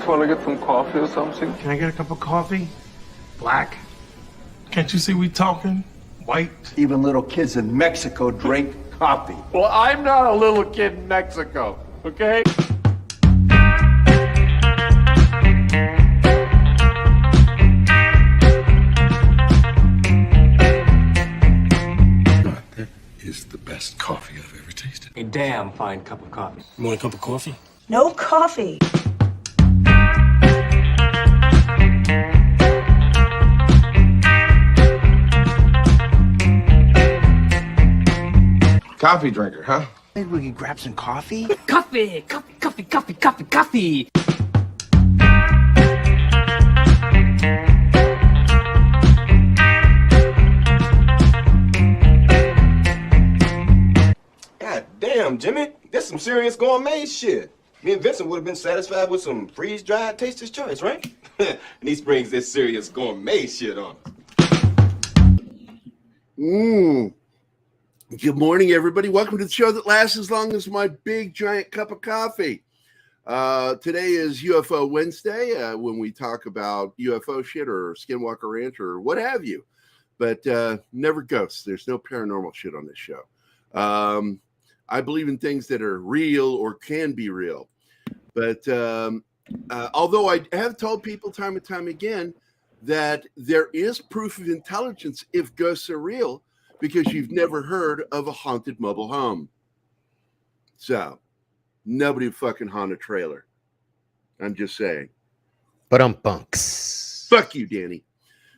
want to get some coffee or something? Can I get a cup of coffee? Black? Can't you see we talking? White? Even little kids in Mexico drink coffee. Well, I'm not a little kid in Mexico, okay? That is the best coffee I've ever tasted. A damn fine cup of coffee. You want a cup of coffee? No coffee. Coffee drinker, huh? Maybe we could grab some coffee? Coffee! Coffee, coffee, coffee, coffee, coffee! God damn, Jimmy. That's some serious gourmet shit. Me and Vincent would have been satisfied with some freeze-dried Taster's Choice, right? And he springs this serious gourmet shit on us. Good morning, everybody. Welcome to the show that lasts as long as my big, giant cup of coffee. Today is UFO Wednesday, when we talk about UFO shit or Skinwalker Ranch or what have you. But never ghosts. There's no paranormal shit on this show. I believe in things that are real or can be real. But although I have told people time and time again that there is proof of intelligence if ghosts are real, because you've never heard of a haunted mobile home. So, nobody would fucking haunt a trailer. I'm just saying. But bunks. Fuck you, Danny.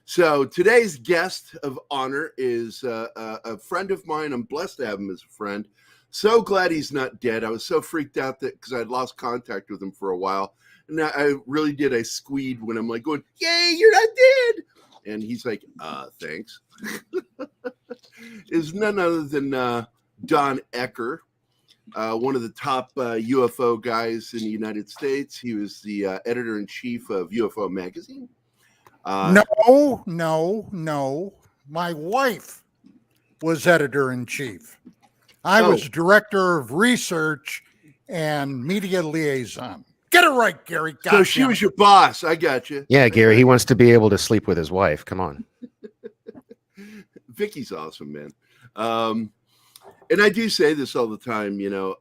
So, today's guest of honor is a friend of mine. I'm blessed to have him as a friend. So glad he's not dead. I was so freaked out that because I'd lost contact with him for a while. And I really did. I squeed when I'm like going, yay, you're not dead. And he's like, thanks. Is none other than Don Ecker, one of the top UFO guys in the United States. He was the editor-in-chief of UFO Magazine. No. My wife was editor-in-chief. I was director of research and media liaison. Get it right, Gary. So she was your boss. I got you. Yeah, Gary, he wants to be able to sleep with his wife. Come on. Vicky's awesome, man. And I do say this all the time, you know,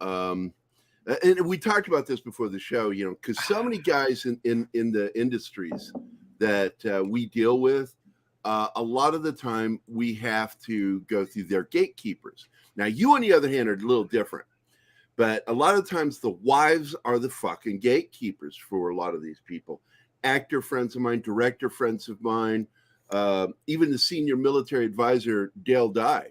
and we talked about this before the show, you know, because so many guys in the industries that we deal with, a lot of the time we have to go through their gatekeepers. Now, you, on the other hand, are a little different. But a lot of times the wives are the fucking gatekeepers for a lot of these people. Actor friends of mine, director friends of mine, even the senior military advisor, Dale Dye.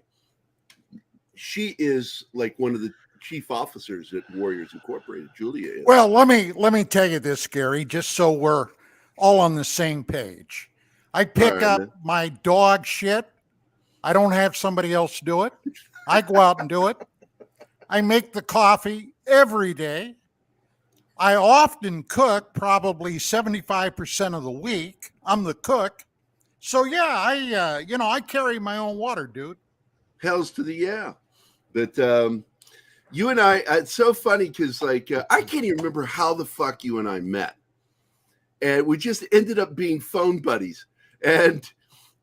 She is like one of the chief officers at Warriors Incorporated. Julia is. Well, let me tell you this, Gary, just so we're all on the same page. I pick up my dog shit. I don't have somebody else do it. I go out and do it. I make the coffee every day. I often cook, probably 75% of the week. I'm the cook. So yeah, I carry my own water, dude. Hells to the yeah. But you and I, it's so funny because like I can't even remember how the fuck you and I met. And we just ended up being phone buddies. And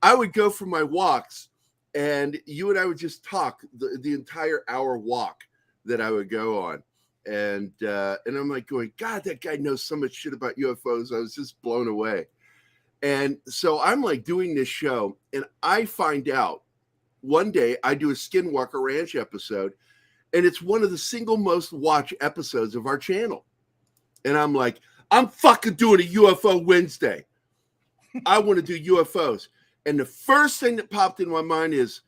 I would go for my walks and you and I would just talk the entire hour walk that I would go on. And I'm like going, God, that guy knows so much shit about UFOs. I was just blown away. And so I'm like doing this show and I find out one day I do a Skinwalker Ranch episode and it's one of the single most watched episodes of our channel. And I'm like, I'm fucking doing a UFO Wednesday. I want to do UFOs. And the first thing that popped in my mind is,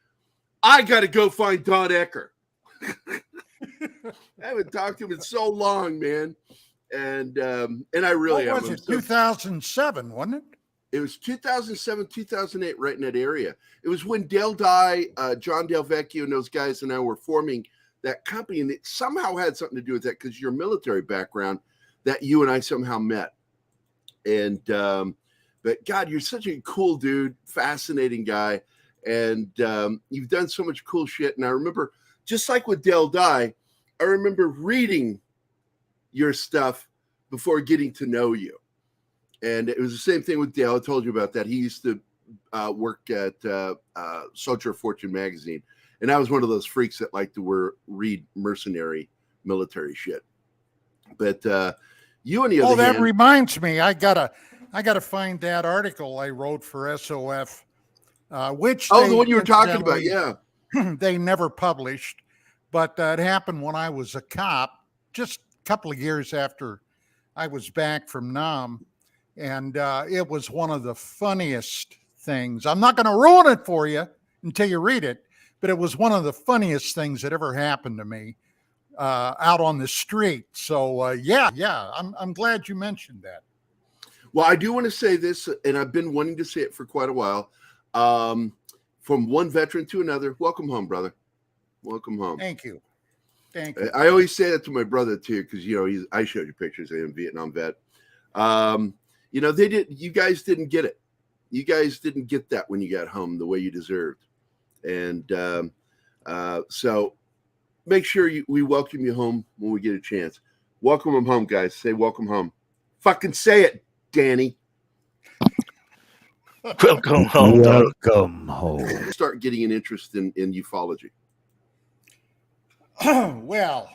I got to go find Don Ecker. I haven't talked to him in so long, man. And I really what was it, 2007, wasn't it? It was 2007, 2008, right in that area. It was when Dale Dye, John Del Vecchio, and those guys and I were forming that company. And it somehow had something to do with that because your military background that you and I somehow met. And but God, you're such a cool dude, fascinating guy. And you've done so much cool shit. And I remember, just like with Dale Dye, I remember reading your stuff before getting to know you. And it was the same thing with Dale. I told you about that. He used to work at Soldier of Fortune magazine. And I was one of those freaks that like to read mercenary military shit. But you on the other hand, that reminds me, I gotta find that article I wrote for SOF, which the one you were talking about, yeah. They never published, but it happened when I was a cop, just a couple of years after I was back from Nam, and it was one of the funniest things. I'm not going to ruin it for you until you read it, but it was one of the funniest things that ever happened to me out on the street. So I'm glad you mentioned that. Well, I do want to say this, and I've been wanting to say it for quite a while. From one veteran to another, welcome home, brother. Welcome home. Thank you. Thank you. I always say that to my brother too, because I showed you pictures of him, Vietnam vet. You guys didn't get it. You guys didn't get that when you got home the way you deserved, and so make sure we welcome you home when we get a chance. Welcome them home, guys. Say welcome home. Fucking say it, Danny. Welcome home. Welcome home. Start getting an interest in ufology. Well,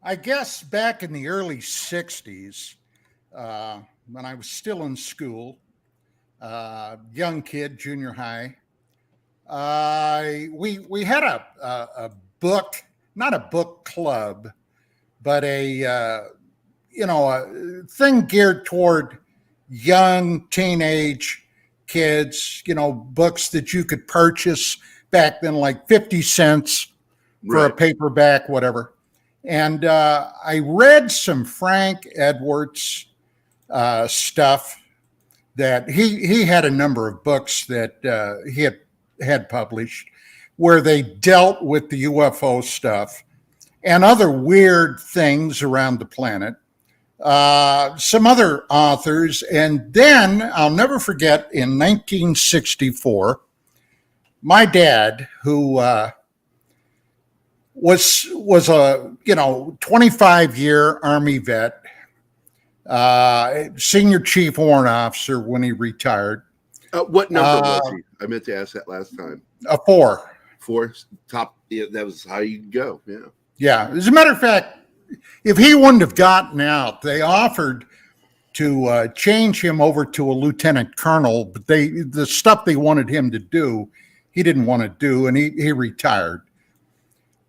I guess back in the early 60s, when I was still in school, young kid, junior high, we had a book, not a book club, but a thing geared toward young teenage kids, books that you could purchase back then, like 50 cents for a paperback, whatever. And I read some Frank Edwards stuff that he had a number of books that he had published where they dealt with the UFO stuff and other weird things around the planet. Some other authors, and then I'll never forget in 1964, my dad, who was a 25-year Army vet, senior chief warrant officer when he retired. What number was he? I meant to ask that last time. A 4. 4 top. Yeah, that was how you go. Yeah. Yeah. As a matter of fact, if he wouldn't have gotten out, they offered to change him over to a lieutenant colonel, but the stuff they wanted him to do, he didn't want to do, and he retired.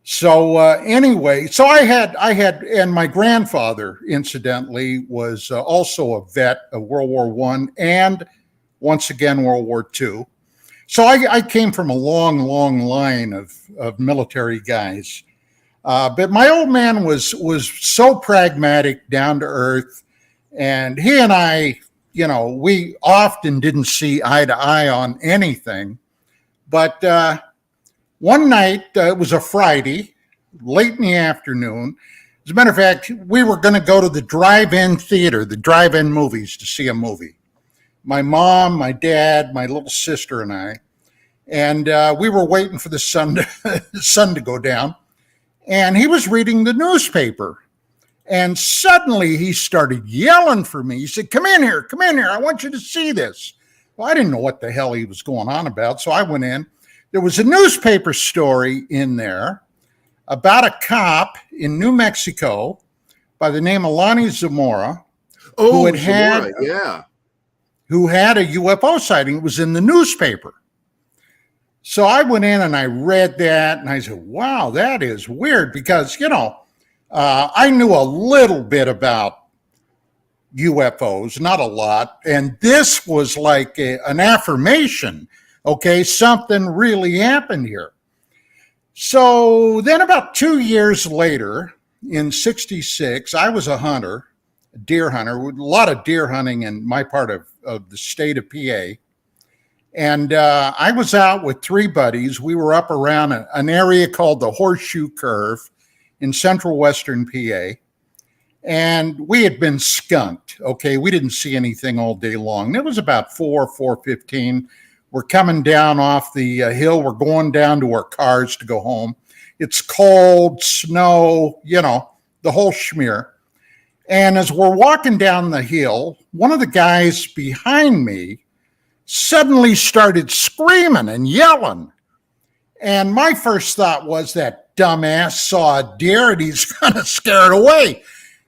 So anyway, so I had, and my grandfather, incidentally, was also a vet of World War I and once again World War II. So I came from a long line of military guys. But my old man was so pragmatic, down to earth, and he and I, we often didn't see eye to eye on anything. But one night, it was a Friday, late in the afternoon. As a matter of fact, we were going to go to the drive-in theater, the drive-in movies, to see a movie. My mom, my dad, my little sister, and I. And we were waiting for the sun to go down. And he was reading the newspaper. And suddenly he started yelling for me. He said, come in here. I want you to see this. Well, I didn't know what the hell he was going on about. So I went in. There was a newspaper story in there about a cop in New Mexico by the name of Lonnie Zamora. Oh, Zamora, yeah. Who had a UFO sighting. It was in the newspaper. So I went in and I read that and I said, wow, that is weird because, I knew a little bit about UFOs, not a lot. And this was like an affirmation. Okay, something really happened here. So then about 2 years later, in 66, I was a hunter, a deer hunter, a lot of deer hunting in my part of the state of PA. And I was out with 3 buddies. We were up around an area called the Horseshoe Curve in central western PA. And we had been skunked. Okay, we didn't see anything all day long. It was about 4:15. We're coming down off the hill. We're going down to our cars to go home. It's cold, snow, the whole schmear. And as we're walking down the hill, one of the guys behind me suddenly started screaming and yelling. And my first thought was that dumbass saw a deer and he's kind of scared away.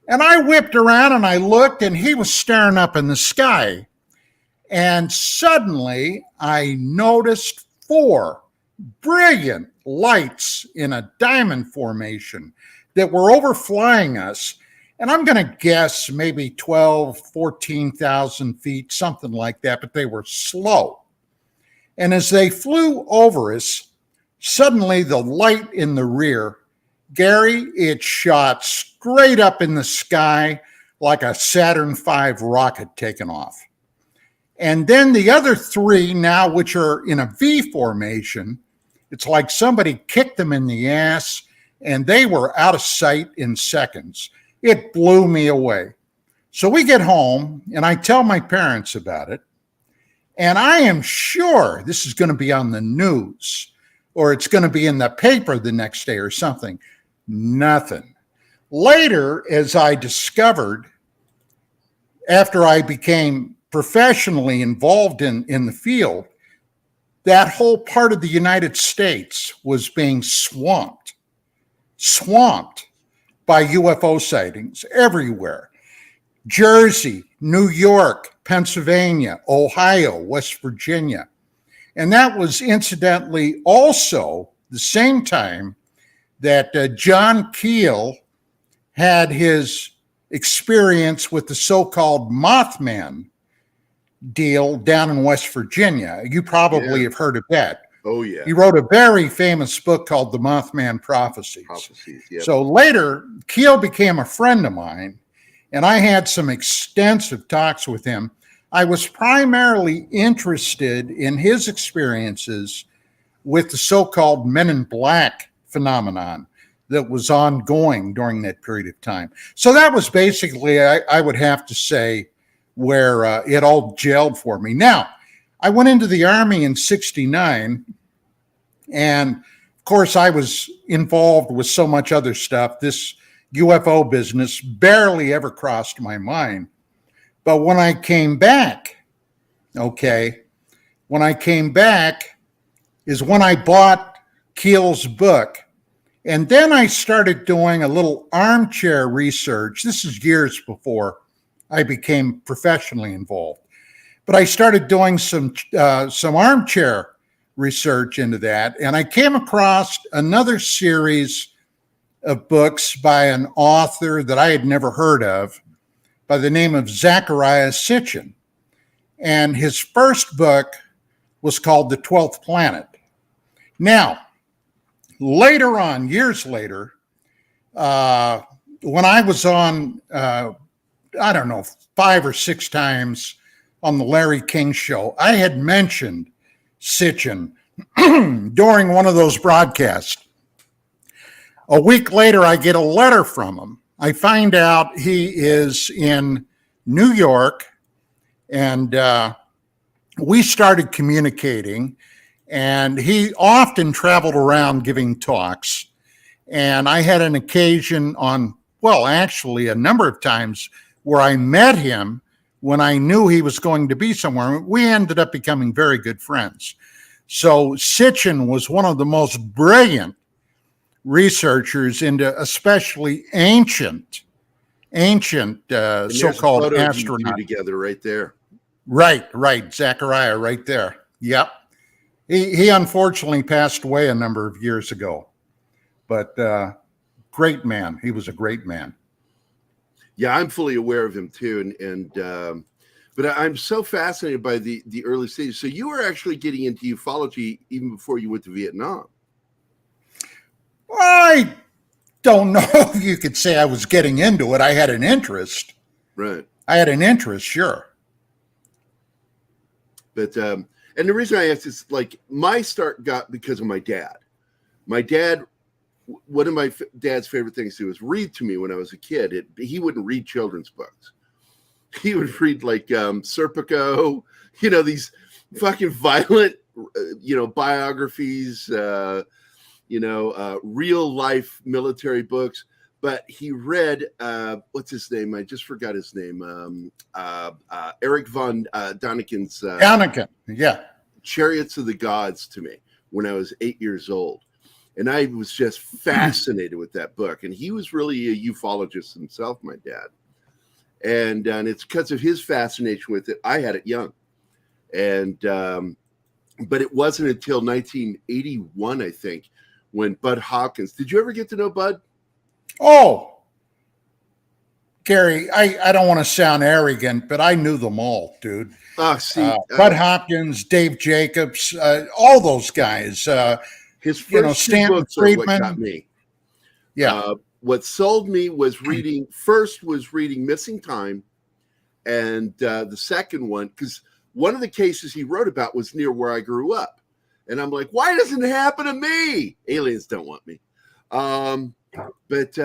And I whipped around and I looked and he was staring up in the sky. And suddenly I noticed 4 brilliant lights in a diamond formation that were overflying us. And I'm going to guess maybe 12, 14,000 feet, something like that, but they were slow. And as they flew over us, suddenly the light in the rear, Gary, it shot straight up in the sky like a Saturn V rocket taking off. And then the other 3 now, which are in a V formation, it's like somebody kicked them in the ass and they were out of sight in seconds. It blew me away. So we get home and I tell my parents about it. And I am sure this is going to be on the news or it's going to be in the paper the next day or something. Nothing. Later, as I discovered, after I became professionally involved in the field, that whole part of the United States was being swamped by UFO sightings everywhere. Jersey, New York, Pennsylvania, Ohio, West Virginia. And that was incidentally also the same time that John Keel had his experience with the so-called Mothman deal down in West Virginia. You probably have heard of that. Oh, yeah. He wrote a very famous book called The Mothman Prophecies. Yep. So later, Keel became a friend of mine, and I had some extensive talks with him. I was primarily interested in his experiences with the so-called Men in Black phenomenon that was ongoing during that period of time. So that was basically, I would have to say, where it all gelled for me. Now, I went into the Army in '69, and of course, I was involved with so much other stuff. This UFO business barely ever crossed my mind. But when I came back, is when I bought Keel's book. And then I started doing a little armchair research. This is years before I became professionally involved. But I started doing some armchair research into that. And I came across another series of books by an author that I had never heard of by the name of Zecharia Sitchin. And his first book was called The 12th Planet. Now, later on, years later, when I was on, 5 or 6 times on the Larry King Show, I had mentioned Sitchin during one of those broadcasts. A week later, I get a letter from him. I find out he is in New York, and we started communicating, and he often traveled around giving talks. And I had an occasion actually a number of times where I met him when I knew he was going to be somewhere. We ended up becoming very good friends. So Sitchin was one of the most brilliant researchers into especially ancient so-called astronauts. Together right there. Right. Zecharia right there. Yep. He unfortunately passed away a number of years ago, but great man. He was a great man. Yeah, I'm fully aware of him too, but I'm so fascinated by the early stages. So you were actually getting into ufology even before you went to Vietnam. I don't know if you could say I was getting into it. I had an interest. Right. I had an interest, sure. But and the reason I asked is like my start got because of my dad. My dad, one of my dad's favorite things to do was read to me when I was a kid. He wouldn't read children's books. He would read like Serpico, these fucking violent, biographies, real life military books. but he read what's his name? I just forgot his name. Eric von Daniken's Daniken, yeah. Chariots of the Gods to me when I was 8 years old. And I was just fascinated with that book. And he was really a ufologist himself, my dad. And it's because of his fascination with it. I had it young. And but it wasn't until 1981, I think, when Bud Hopkins. Did you ever get to know Bud? Oh, Gerry, I don't want to sound arrogant, but I knew them all, dude. Bud Hopkins, Dave Jacobs, all those guys. His first two Stanton books are what got Friedman. me. Yeah. What sold me was reading Missing Time, and the second one, because one of the cases he wrote about was near where I grew up. And I'm like, why doesn't it happen to me? Aliens don't want me. But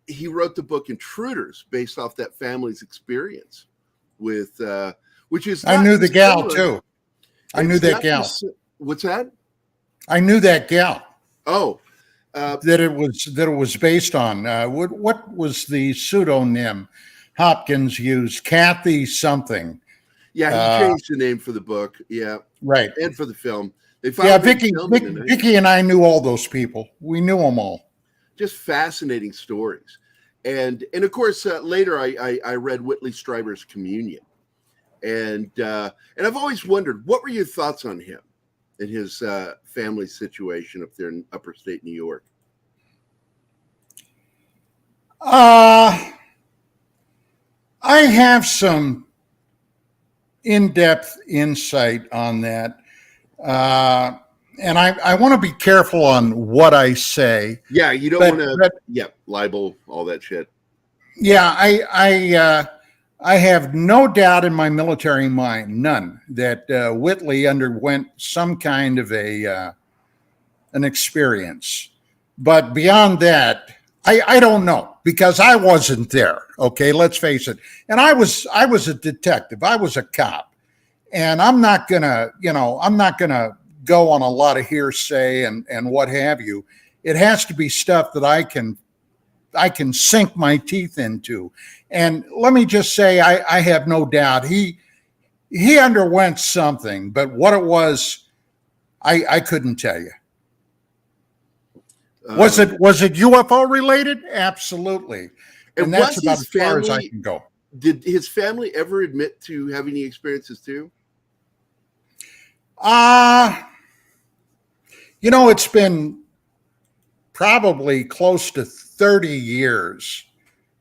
he wrote the book Intruders based off that family's experience with, which is. I knew the gal too. I knew that gal. What's that? I knew that gal. Oh, that it was based on. What was the pseudonym Hopkins used? Kathy something. Yeah, he changed the name for the book. Yeah, right, and for the film. Vicky and I knew all those people. We knew them all. Just fascinating stories, and of course later I read Whitley Strieber's Communion, and I've always wondered, what were your thoughts on him and his family situation up there in upper state New York? I have some in-depth insight on that. And I want to be careful on what I say. Yeah, you don't want to, libel, all that shit. Yeah, I have no doubt in my military mind, none, that Whitley underwent some kind of an experience. But beyond that, I don't know, because I wasn't there. Okay, let's face it. And I was a detective. I was a cop, and I'm not gonna go on a lot of hearsay and what have you. It has to be stuff that I can sink my teeth into. And let me just say, I have no doubt he underwent something, but what it was, I couldn't tell you. Was it UFO related? Absolutely. And that's about as far as I can go. Did his family ever admit to having any experiences too? It's been probably close to 30 years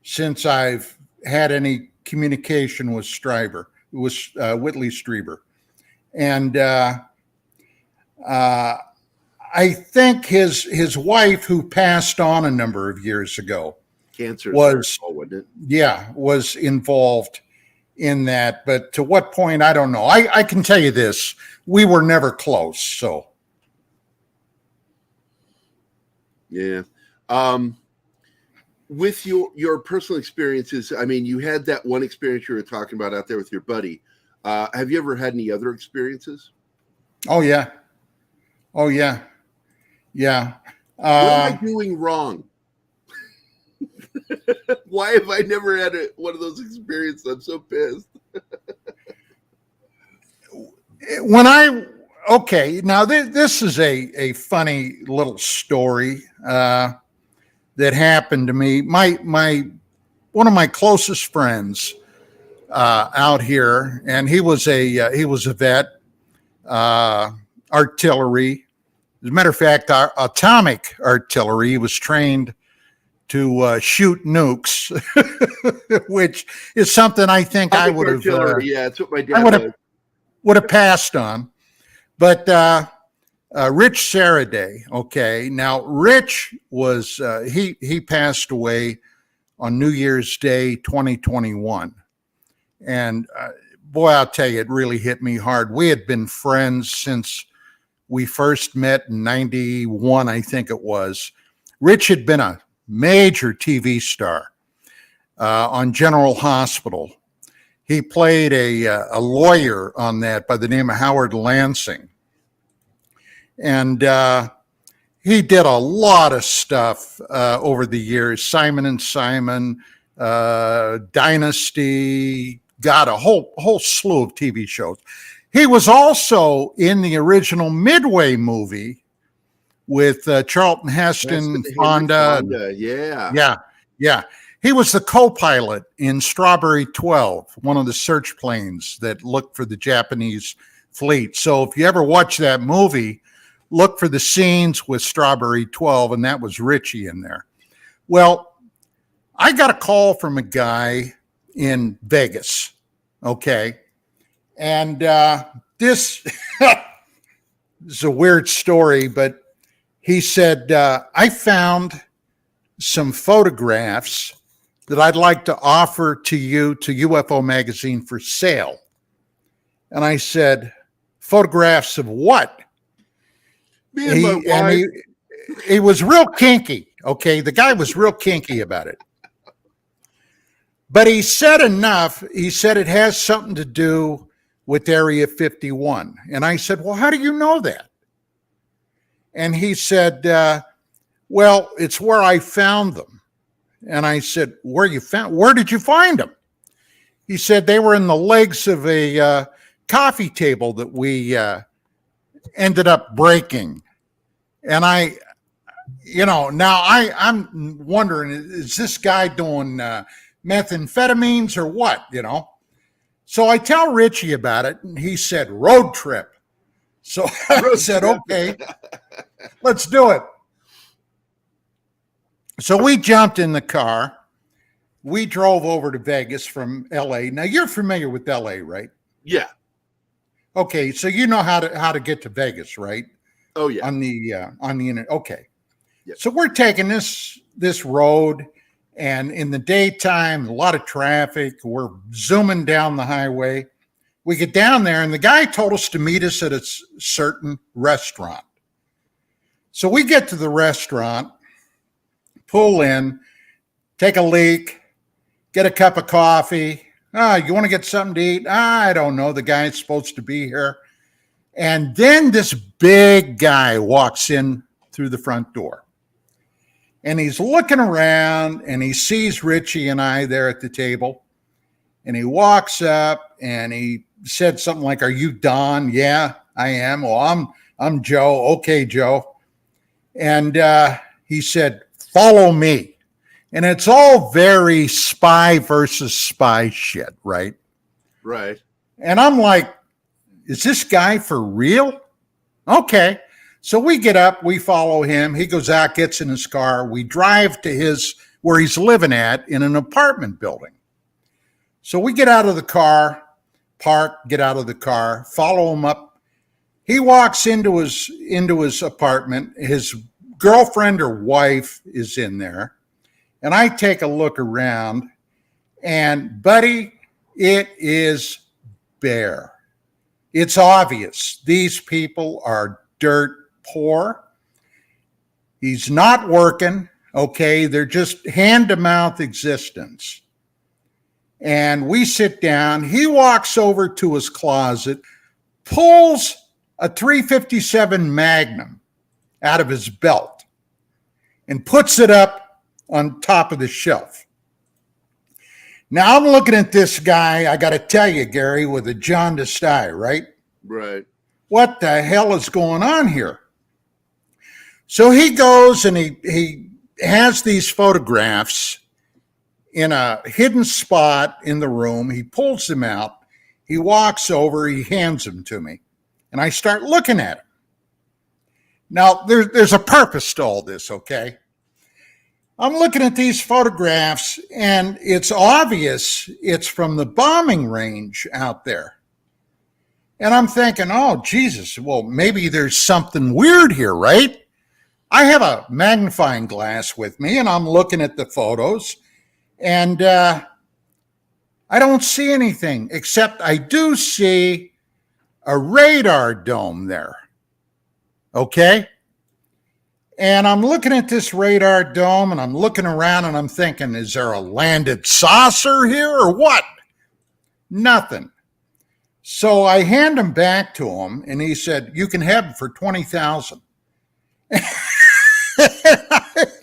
since I've had any communication with Whitley Strieber. And I think his wife, who passed on a number of years ago, cancer was involved in that. But to what point, I don't know. I can tell you this: we were never close. So, yeah. With your personal experiences, I mean, you had that one experience you were talking about out there with your buddy. Have you ever had any other experiences? Oh yeah. Yeah. What am I doing wrong? Why have I never had one of those experiences? I'm so pissed. Now this is a funny little story that happened to me. One of my closest friends out here, and he was a vet, artillery. As a matter of fact, our atomic artillery was trained to shoot nukes, which is something I think I would have. That's what my dad would have passed on. But Rich Saraday. Okay, now Rich was he passed away on New Year's Day 2021, and boy, I'll tell you, it really hit me hard. We had been friends since we first met in 91, I think it was. Rich had been a major TV star on General Hospital. He played a lawyer on that by the name of Howard Lansing. And he did a lot of stuff over the years. Simon and Simon, Dynasty, got a whole slew of TV shows. He was also in the original Midway movie with Charlton Heston, Fonda. Yeah. He was the co-pilot in Strawberry 12, one of the search planes that looked for the Japanese fleet. So if you ever watch that movie, look for the scenes with Strawberry 12, and that was Richie in there. Well, I got a call from a guy in Vegas, okay? And this is a weird story, but he said, I found some photographs that I'd like to offer to you, to UFO Magazine, for sale. And I said, photographs of what? He was real kinky, okay? The guy was real kinky about it. But he said enough. He said it has something to do with Area 51. And I said, well, how do you know that? And he said, well, it's where I found them. And I said, where did you find them? He said they were in the legs of a coffee table that we ended up breaking. And I'm wondering, is this guy doing methamphetamines or what, So I tell Richie about it, and he said, road trip. So I said, okay, let's do it. So we jumped in the car. We drove over to Vegas from LA. Now you're familiar with LA, right? Yeah. Okay, so you know how to get to Vegas, right? Oh yeah. On the internet. Okay. Yep. So we're taking this road, and in the daytime, a lot of traffic. We're zooming down the highway. We get down there, and the guy told us to meet us at a certain restaurant. So we get to the restaurant, pull in, take a leak, get a cup of coffee. You want to get something to eat? I don't know. The guy's supposed to be here. And then this big guy walks in through the front door. And he's looking around, and he sees Richie and I there at the table. And he walks up, and he said something like, "Are you Don?" "Yeah, I am." "Well, I'm Joe." "Okay, Joe." And he said, "Follow me." And it's all very spy versus spy shit, right? Right. And I'm like, is this guy for real? Okay. So we get up, we follow him. He goes out, gets in his car. We drive to where he's living at in an apartment building. So we get out of the car, get out of the car, follow him up. He walks into his apartment. His girlfriend or wife is in there. And I take a look around, and buddy, it is bare. It's obvious. These people are dirt poor. He's not working. Okay. They're just hand to mouth existence. And we sit down. He walks over to his closet, pulls a .357 Magnum out of his belt, and puts it up on top of the shelf. Now I'm looking at this guy, I got to tell you, Gary, with a jaundiced eye, right? Right. What the hell is going on here? So he goes and he has these photographs in a hidden spot in the room. He pulls them out. He walks over, he hands them to me, and I start looking at them. Now, there's a purpose to all this, okay? I'm looking at these photographs, and it's obvious it's from the bombing range out there. And I'm thinking, oh, Jesus, well, maybe there's something weird here, right? I have a magnifying glass with me, and I'm looking at the photos, and I don't see anything, except I do see a radar dome there, okay? And I'm looking at this radar dome, and I'm looking around, and I'm thinking, is there a landed saucer here or what? Nothing. So I hand him back to him, and he said, you can have them for $20,000.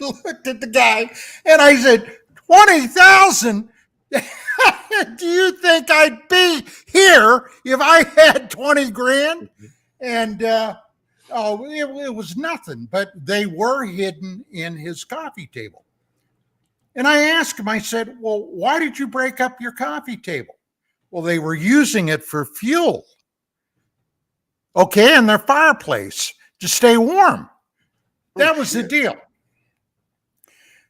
looked at the guy and I said, 20,000? Do you think I'd be here if I had 20 grand? And it was nothing, but they were hidden in his coffee table. And I asked him, I said, well, why did you break up your coffee table? Well, they were using it for fuel. Okay, in their fireplace to stay warm. That was the deal.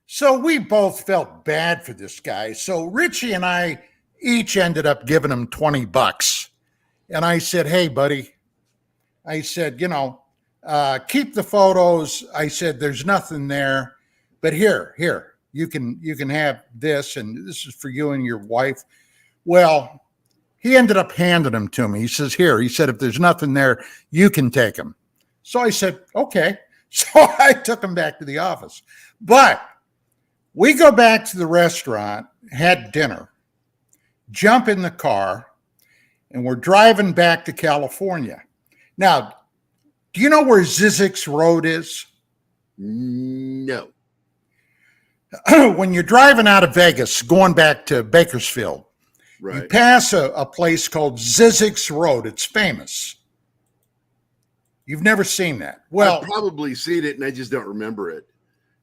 So we both felt bad for this guy. So Richie and I each ended up giving him $20. And I said, hey, buddy, I said, keep the photos. I said, there's nothing there, but here, you can have this, and this is for you and your wife. Well, he ended up handing them to me. He says, here, he said, if there's nothing there, you can take them. So I said, okay. So I took him back to the office. But we go back to the restaurant, had dinner, jump in the car, and we're driving back to California. Now, do you know where Zizek's Road is? No. When you're driving out of Vegas, going back to Bakersfield, Right. you pass a place called Zizek's Road. It's famous. You've never seen that. Well, I've probably seen it, and I just don't remember it.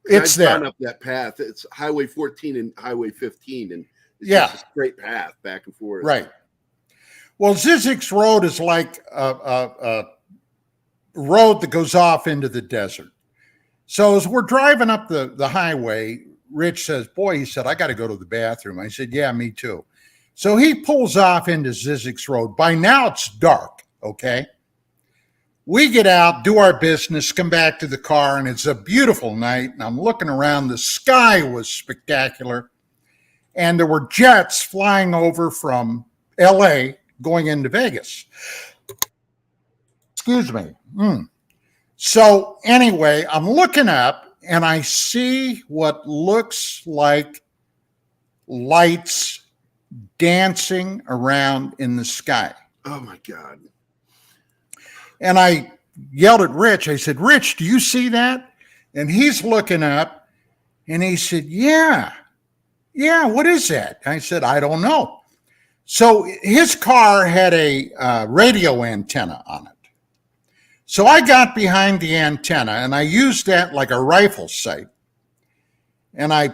It's I've gone there. up that path. It's Highway 14 and Highway 15, and it's Yeah. just a straight path back and forth. Right. Well, Zizek's Road is like a road that goes off into the desert. So as we're driving up the highway, Rich says, boy, he said, I got to go to the bathroom. I said, yeah, me too. So he pulls off into Zizek's Road. By now it's dark, okay? We get out, do our business, come back to the car, and it's a beautiful night. And I'm looking around. The sky was spectacular. And there were jets flying over from LA going into Vegas. Excuse me. So anyway, I'm looking up and I see what looks like lights dancing around in the sky. Oh my God. And I yelled at Rich. I said, Rich, do you see that? And he's looking up and he said, yeah, what is that? I said, I don't know. So his car had a radio antenna on it. So I got behind the antenna and I used that like a rifle sight. And I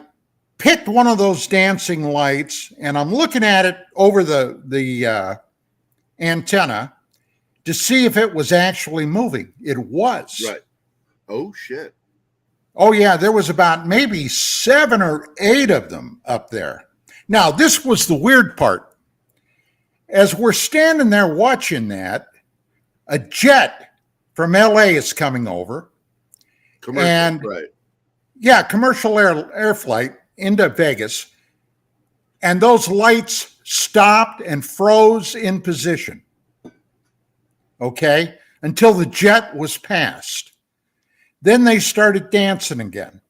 picked one of those dancing lights and I'm looking at it over the antenna to see if it was actually moving. It was. Right. Oh, shit. Oh, yeah. There was about maybe 7 or 8 of them up there. Now, this was the weird part. As we're standing there watching that, a jet from LA is coming over. Commercial, and right. Yeah, commercial air flight into Vegas. And those lights stopped and froze in position. Okay, until the jet was passed. Then they started dancing again.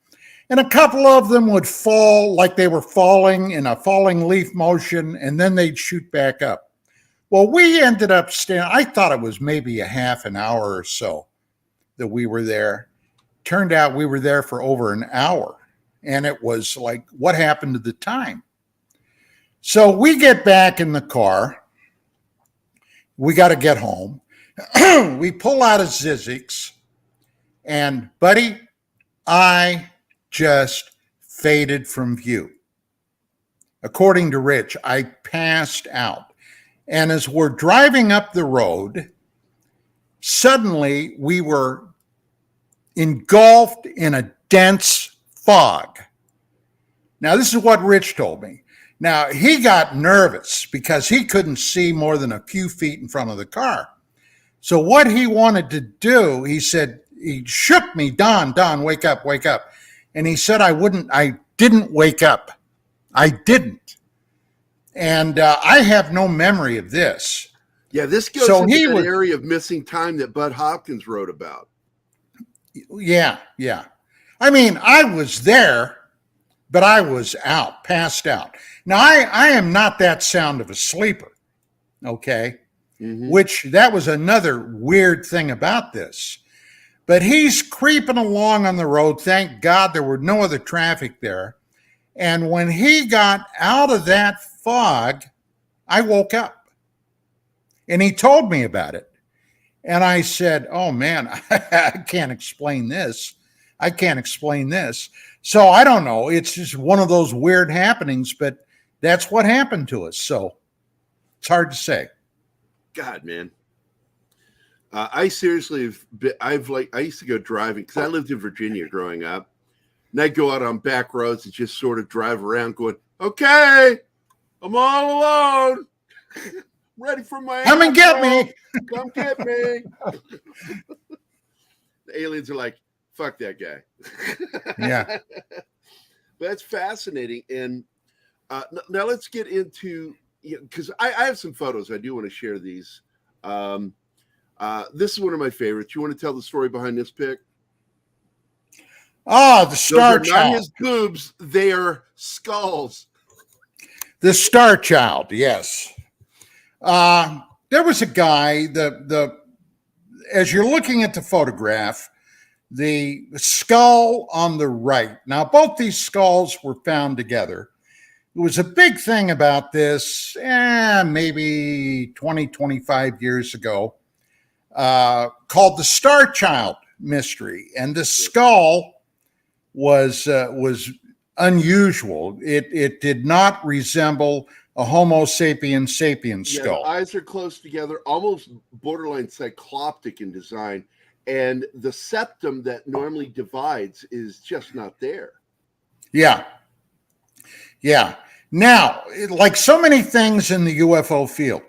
And a couple of them would fall like they were falling in a falling leaf motion, and then they'd shoot back up. Well, we ended up I thought it was maybe a half an hour or so that we were there. Turned out we were there for over an hour. And it was like, what happened to the time? So we get back in the car. We got to get home. We pull out of Zizek's, and buddy, I just faded from view. According to Rich, I passed out. And as we're driving up the road, suddenly we were engulfed in a dense fog. Now, this is what Rich told me. Now, he got nervous because he couldn't see more than a few feet in front of the car. So what he wanted to do, he said, he shook me, Don, wake up, wake up. And he said, I didn't wake up. I didn't. And I have no memory of this. Yeah, this goes into that area of missing time that Bud Hopkins wrote about. Yeah. I mean, I was there, but I was out, passed out. Now, I am not that sound of a sleeper, okay? Mm-hmm. Which that was another weird thing about this. But he's creeping along on the road. Thank God there were no other traffic there. And when he got out of that fog, I woke up. And he told me about it. And I said, oh, man, I can't explain this. I can't explain this. So I don't know. It's just one of those weird happenings, but that's what happened to us. So it's hard to say. God, man. I seriously I used to go driving because I lived in Virginia growing up. And I'd go out on back roads and just sort of drive around going, okay, I'm all alone. Ready for my Come and get me. Come get me. The aliens are like, fuck that guy. Yeah. But that's fascinating. And now let's get into, because I have some photos. I do want to share these. This is one of my favorites. You want to tell the story behind this pic? Oh, the Star Those are not Child. his boobs. They are skulls. The Star Child, yes. There was a guy, as you're looking at the photograph, the skull on the right. Now, both these skulls were found together. It was a big thing about this, maybe 20, 25 years ago, called the Star Child mystery. And the skull was unusual. It did not resemble a Homo sapiens sapiens skull. The eyes are close together, almost borderline cycloptic in design. And the septum that normally divides is just not there. Yeah. Yeah. Now, like so many things in the UFO field,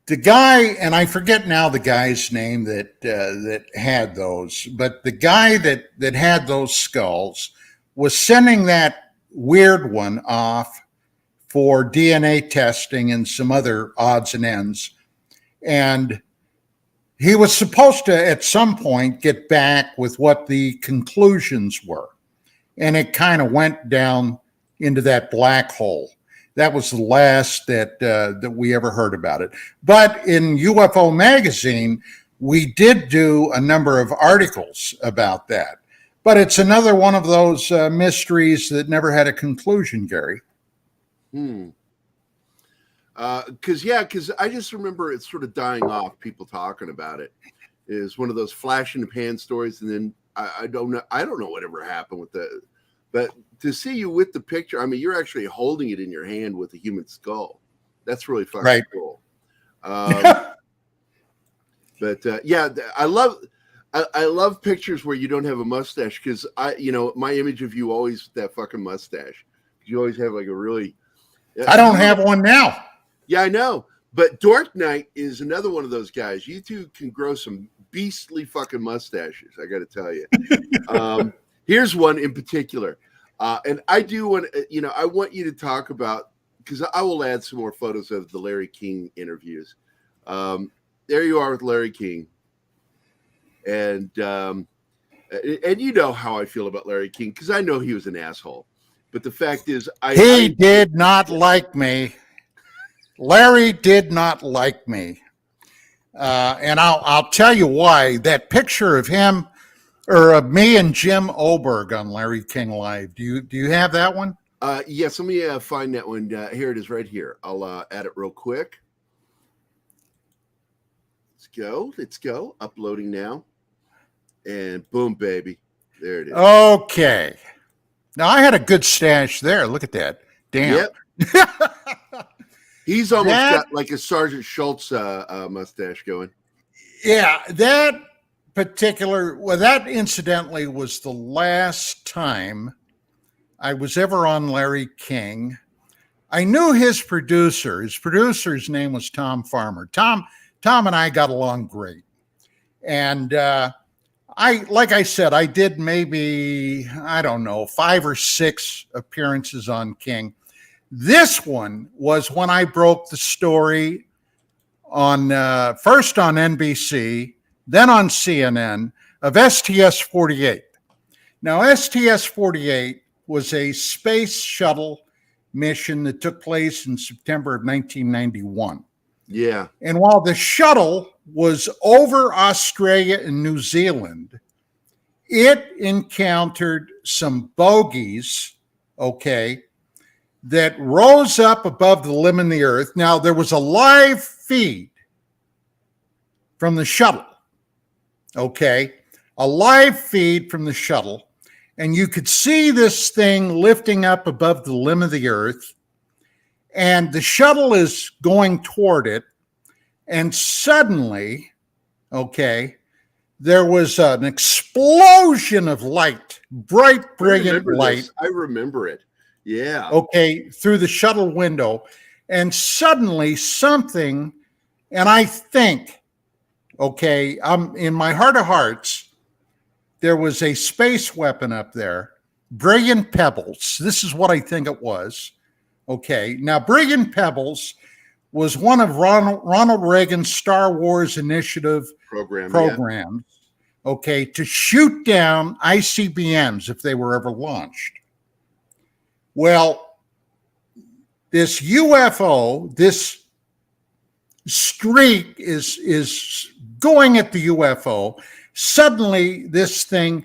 the guy, and I forget now the guy's name that had those, but the guy that had those skulls was sending that weird one off for DNA testing and some other odds and ends. And he was supposed to, at some point, get back with what the conclusions were. And it kind of went down into that black hole. That was the last that we ever heard about it. But in UFO Magazine, we did do a number of articles about that. But it's another one of those mysteries that never had a conclusion, Gerry. Because I just remember it sort of dying off, people talking about it. Is one of those flash in the pan stories, and then I don't know whatever happened with that. But to see you with the picture, I mean, you're actually holding it in your hand with a human skull. That's really fucking cool. But I love pictures where you don't have a mustache, because my image of you always with that fucking mustache. You always have like a really. I don't have one now. Yeah, I know. But Dork Knight is another one of those guys. You two can grow some beastly fucking mustaches, I got to tell you. Here's one in particular. And I do want, I want you to talk about, because I will add some more photos of the Larry King interviews. There you are with Larry King. And you know how I feel about Larry King, because I know he was an asshole. But the fact is, he did not like me. Larry did not like me. And I'll tell you why. That picture of him, or of me and Jim Oberg on Larry King Live. Do you have that one? Yes, let me find that one. Here it is right here. I'll add it real quick. Let's go. Uploading now. And boom, baby. There it is. Okay. Now, I had a good stash there. Look at that. Damn. Yep. He's almost got like a Sergeant Schultz mustache going. Yeah, that incidentally was the last time I was ever on Larry King. I knew his producer. His producer's name was Tom Farmer. Tom and I got along great. And like I said, I did maybe, 5 or 6 appearances on King. This one was when I broke the story on first on NBC, then on CNN, of STS-48. Now, STS-48 was a space shuttle mission that took place in September of 1991. Yeah. And while the shuttle was over Australia and New Zealand, it encountered some bogies, okay, that rose up above the limb of the earth. Now, there was a live feed from the shuttle, okay, a live feed from the shuttle, and you could see this thing lifting up above the limb of the earth, and the shuttle is going toward it, and suddenly, okay, there was an explosion of light, bright, brilliant light. I remember it. Yeah. Okay, through the shuttle window. And suddenly something, and I think, okay, in my heart of hearts, there was a space weapon up there, brilliant pebbles. This is what I think it was. Okay, now brilliant pebbles was one of Ronald Reagan's Star Wars Initiative programs, okay, to shoot down ICBMs if they were ever launched. Well, this UFO, this streak is going at the UFO. Suddenly, this thing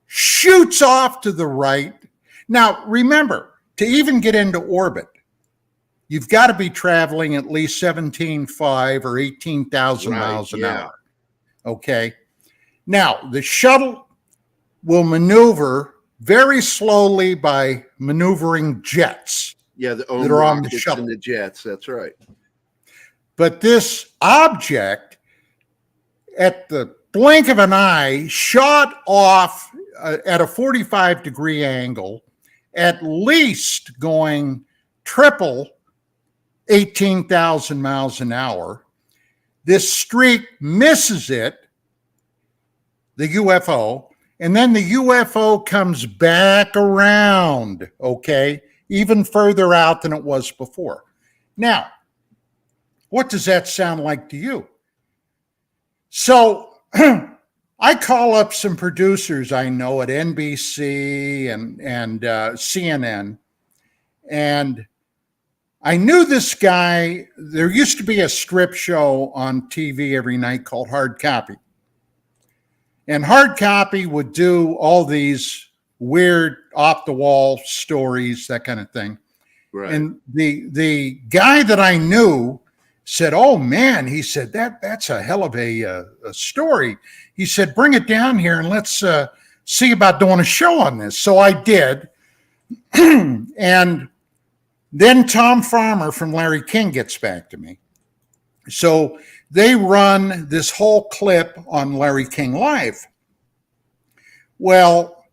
shoots off to the right. Now, remember, to even get into orbit, you've got to be traveling at least 17.5 or 18,000 miles an hour. Okay. Now, the shuttle will maneuver very slowly by maneuvering jets. Yeah, that are on the shuttle. And the jets, that's right. But this object, at the blink of an eye, shot off at a 45-degree angle, at least going triple 18,000 miles an hour. This streak misses it, the UFO, and then the UFO comes back around, okay, even further out than it was before. Now, what does that sound like to you? So I call up some producers I know at NBC and CNN, and I knew this guy. There used to be a strip show on TV every night called Hard Copy. And Hard Copy would do all these weird off-the-wall stories, that kind of thing. Right. And the guy that I knew said, "Oh, man," he said, that's a hell of a story. He said, "Bring it down here and let's see about doing a show on this." So I did. And then Tom Farmer from Larry King gets back to me. So they run this whole clip on Larry King Live. Well,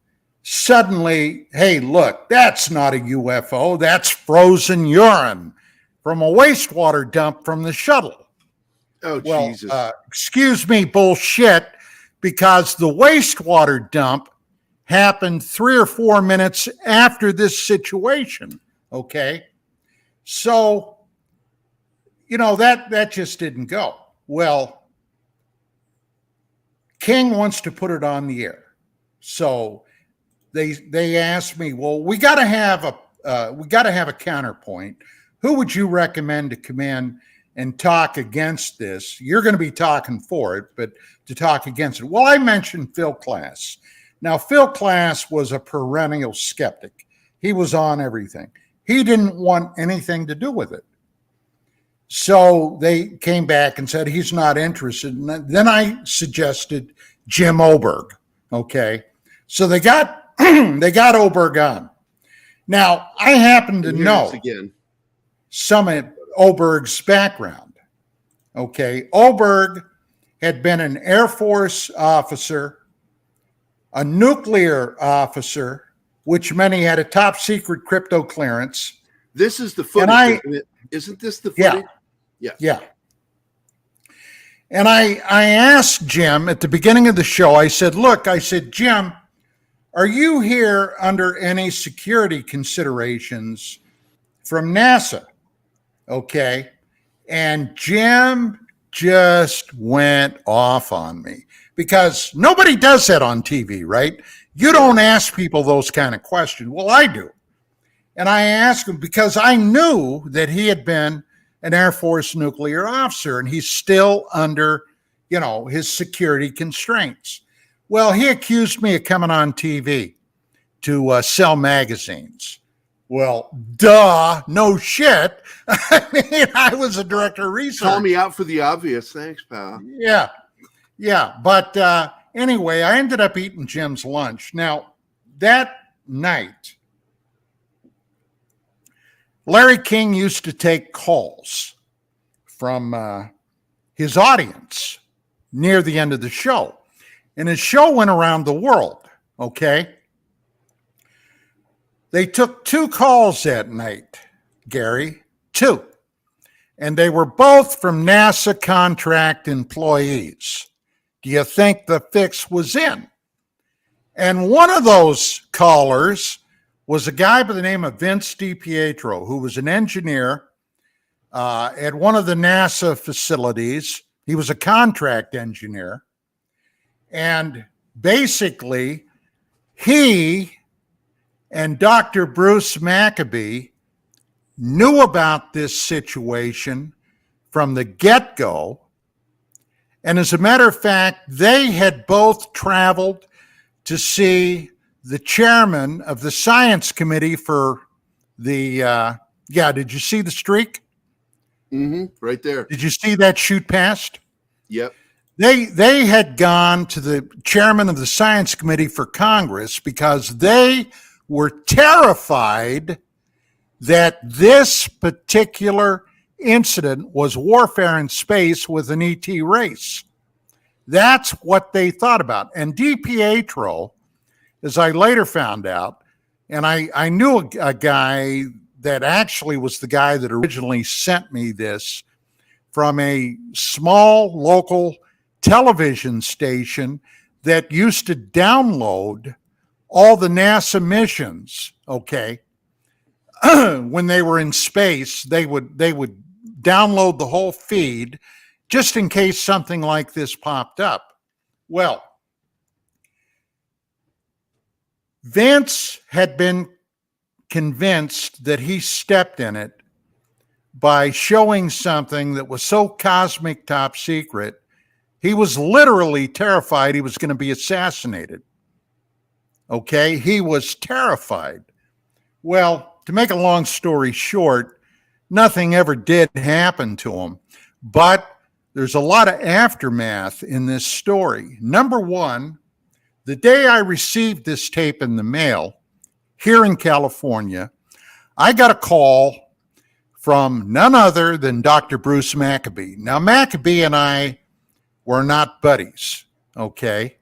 suddenly, hey, look, that's not a UFO. That's frozen urine from a wastewater dump from the shuttle. Oh, well, Jesus. Excuse me, bullshit, because the wastewater dump happened 3 or 4 minutes after this situation, okay? So, that just didn't go. Well, King wants to put it on the air. So they asked me, well, we got to have a counterpoint. Who would you recommend to come in and talk against this? You're going to be talking for it, but to talk against it. Well, I mentioned Phil Klass. Now, Phil Klass was a perennial skeptic. He was on everything. He didn't want anything to do with it. So they came back and said he's not interested. And then I suggested Jim Oberg. Okay. So they got Oberg on. Now, I happen to know some of Oberg's background. Okay. Oberg had been an Air Force officer, a nuclear officer, which meant he had a top secret crypto clearance. This is the footage, isn't it? Isn't this the footage? Yeah. Yeah. And I asked Jim at the beginning of the show, I said, Jim, are you here under any security considerations from NASA? Okay. And Jim just went off on me because nobody does that on TV, right? You don't ask people those kind of questions. Well, I do. And I asked him because I knew that he had been an Air Force nuclear officer, and he's still under, his security constraints. Well, he accused me of coming on TV to sell magazines. Well, duh, no shit. I mean, I was a director of research. Call me out for the obvious. Thanks, pal. Yeah. But anyway, I ended up eating Jim's lunch. Now, that night, Larry King used to take calls from his audience near the end of the show. And his show went around the world, okay? They took 2 calls that night, Gary, 2. And they were both from NASA contract employees. Do you think the fix was in? And one of those callers was a guy by the name of Vince DiPietro, who was an engineer at one of the NASA facilities. He was a contract engineer. And basically, he and Dr. Bruce Maccabee knew about this situation from the get-go. And as a matter of fact, they had both traveled to see the chairman of the science committee for the, did you see the streak? Mm-hmm, right there. Did you see that shoot past? Yep. They had gone to the chairman of the science committee for Congress because they were terrified that this particular incident was warfare in space with an ET race. That's what they thought about. And DiPietro, as I later found out, and I knew a guy that actually was the guy that originally sent me this from a small local television station that used to download all the NASA missions, okay? When they were in space, they would download the whole feed just in case something like this popped up. Well, Vince had been convinced that he stepped in it by showing something that was so cosmic top secret, he was literally terrified he was going to be assassinated. Okay, he was terrified. Well, to make a long story short, nothing ever did happen to him, but there's a lot of aftermath in this story. Number one, the day I received this tape in the mail here in California, I got a call from none other than Dr. Bruce Maccabee. Now, Maccabee and I were not buddies, okay?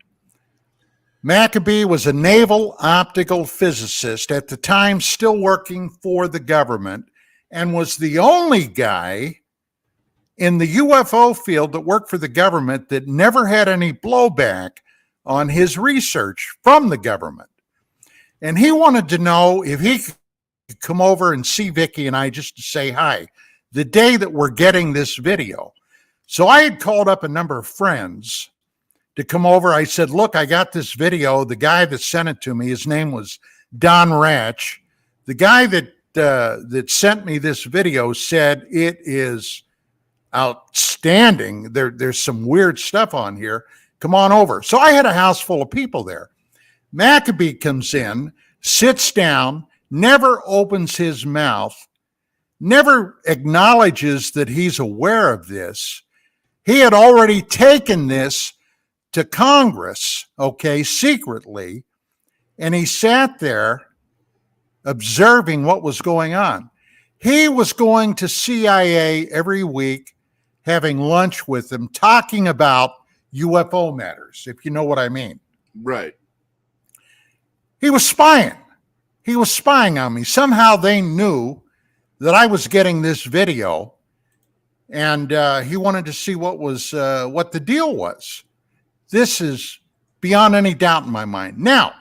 Maccabee was a naval optical physicist at the time, still working for the government, and was the only guy in the UFO field that worked for the government that never had any blowback on his research from the government. And he wanted to know if he could come over and see Vicky and I just to say hi the day that we're getting this video. So I had called up a number of friends to come over. I said, look, I got this video. The guy that sent it to me, his name was Don Ratch. The guy that sent me this video said it is outstanding. There's some weird stuff on here. Come on over. So I had a house full of people there. Maccabee comes in, sits down, never opens his mouth, never acknowledges that he's aware of this. He had already taken this to Congress, okay, secretly, and he sat there observing what was going on. He was going to CIA every week, having lunch with them, talking about UFO matters, if you know what I mean. Right. He was spying. He was spying on me. Somehow they knew that I was getting this video, and he wanted to see what the deal was. This is beyond any doubt in my mind. Now,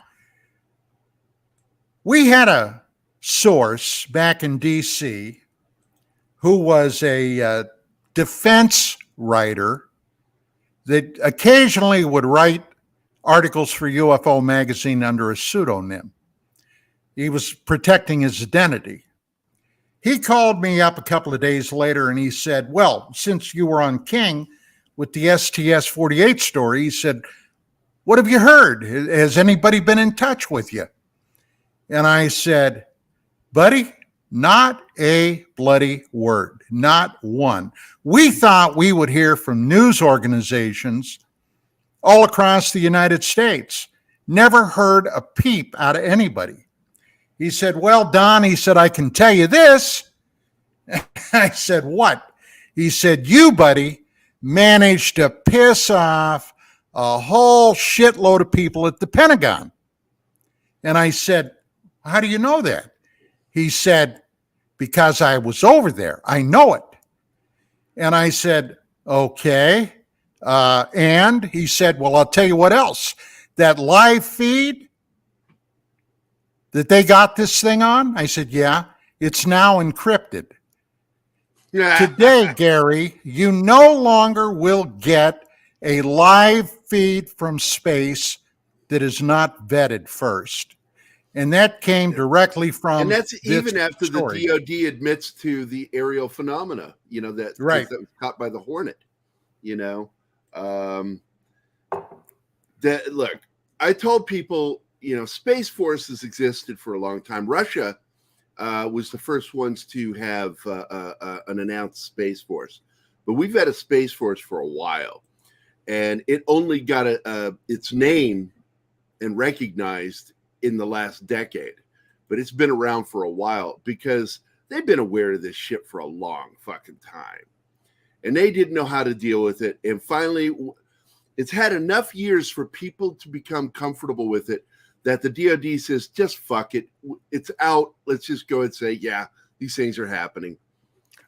we had a source back in D.C. who was a defense writer that occasionally would write articles for UFO magazine under a pseudonym. He was protecting his identity. he called me up a couple of days later and he said, well, since you were on King with the STS-48 story, he said, what have you heard? Has anybody been in touch with you? And I said, buddy, not a bloody word, not one. We thought we would hear from news organizations all across the United States. Never heard a peep out of anybody. He said, well, Don, he said, I can tell you this. I said, what? He said, you, buddy, managed to piss off a whole shitload of people at the Pentagon. And I said, how do you know that? He said, because I was over there. I know it. And I said, okay. And he said, well, I'll tell you what else. That live feed that they got this thing on? I said, yeah, it's now encrypted. Today, Gerry, you no longer will get a live feed from space that is not vetted first. And that came directly from. And that's even after story. the DoD admits to the aerial phenomena, that right. that was caught by the Hornet. That look, I told people, Space Forces existed for a long time. Russia was the first ones to have an announced Space Force, but we've had a Space Force for a while, and it only got its name and recognized in the last decade, but it's been around for a while because they've been aware of this shit for a long fucking time, and they didn't know how to deal with it. And finally, it's had enough years for people to become comfortable with it that the DoD says, just fuck it. It's out. Let's just go and say, yeah, these things are happening.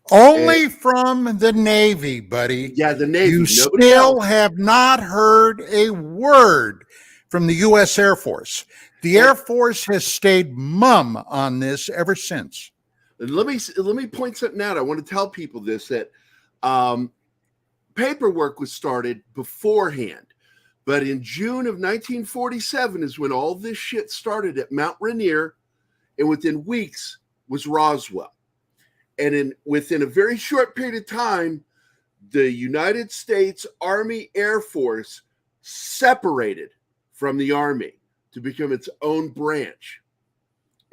Only from the Navy, buddy. Yeah, the Navy. You still have not heard a word from the U.S. Air Force. The Air Force has stayed mum on this ever since. Let me point something out. I want to tell people this, that paperwork was started beforehand. But in June of 1947 is when all this shit started at Mount Rainier, and within weeks was Roswell. And within a very short period of time, the United States Army Air Force separated from the Army to become its own branch.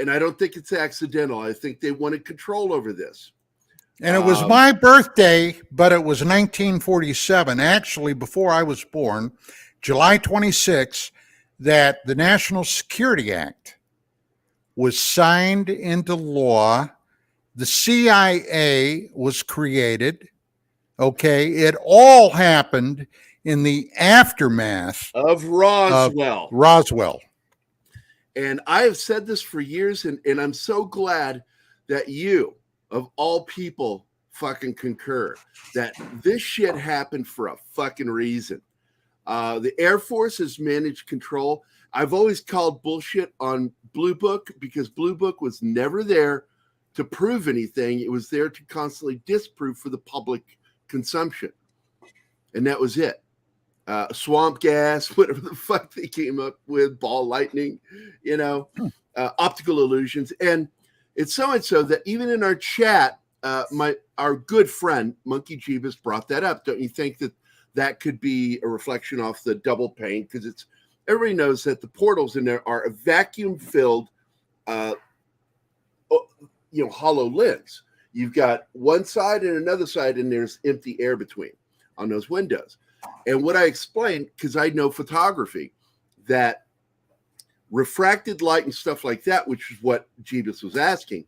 And I don't think it's accidental. I think they wanted control over this. And it was my birthday, but it was 1947, actually before I was born, July 26, that the National Security Act was signed into law. The CIA was created. Okay. It all happened in the aftermath of Roswell. Roswell. And I have said this for years, and I'm so glad that you, of all people, fucking concur that this shit happened for a fucking reason. The Air Force has managed control. I've always called bullshit on Blue Book because Blue Book was never there to prove anything. It was there to constantly disprove for the public consumption. And that was it. Swamp gas, whatever the fuck they came up with, ball lightning, optical illusions. And it's so and so that even in our chat, our good friend Monkey Jeebus brought that up. Don't you think that could be a reflection off the double pane? Because everybody knows that the portals in there are a vacuum-filled, hollow lens. You've got one side and another side, and there's empty air between on those windows. And what I explained, because I know photography, that refracted light and stuff like that, which is what Jeebus was asking,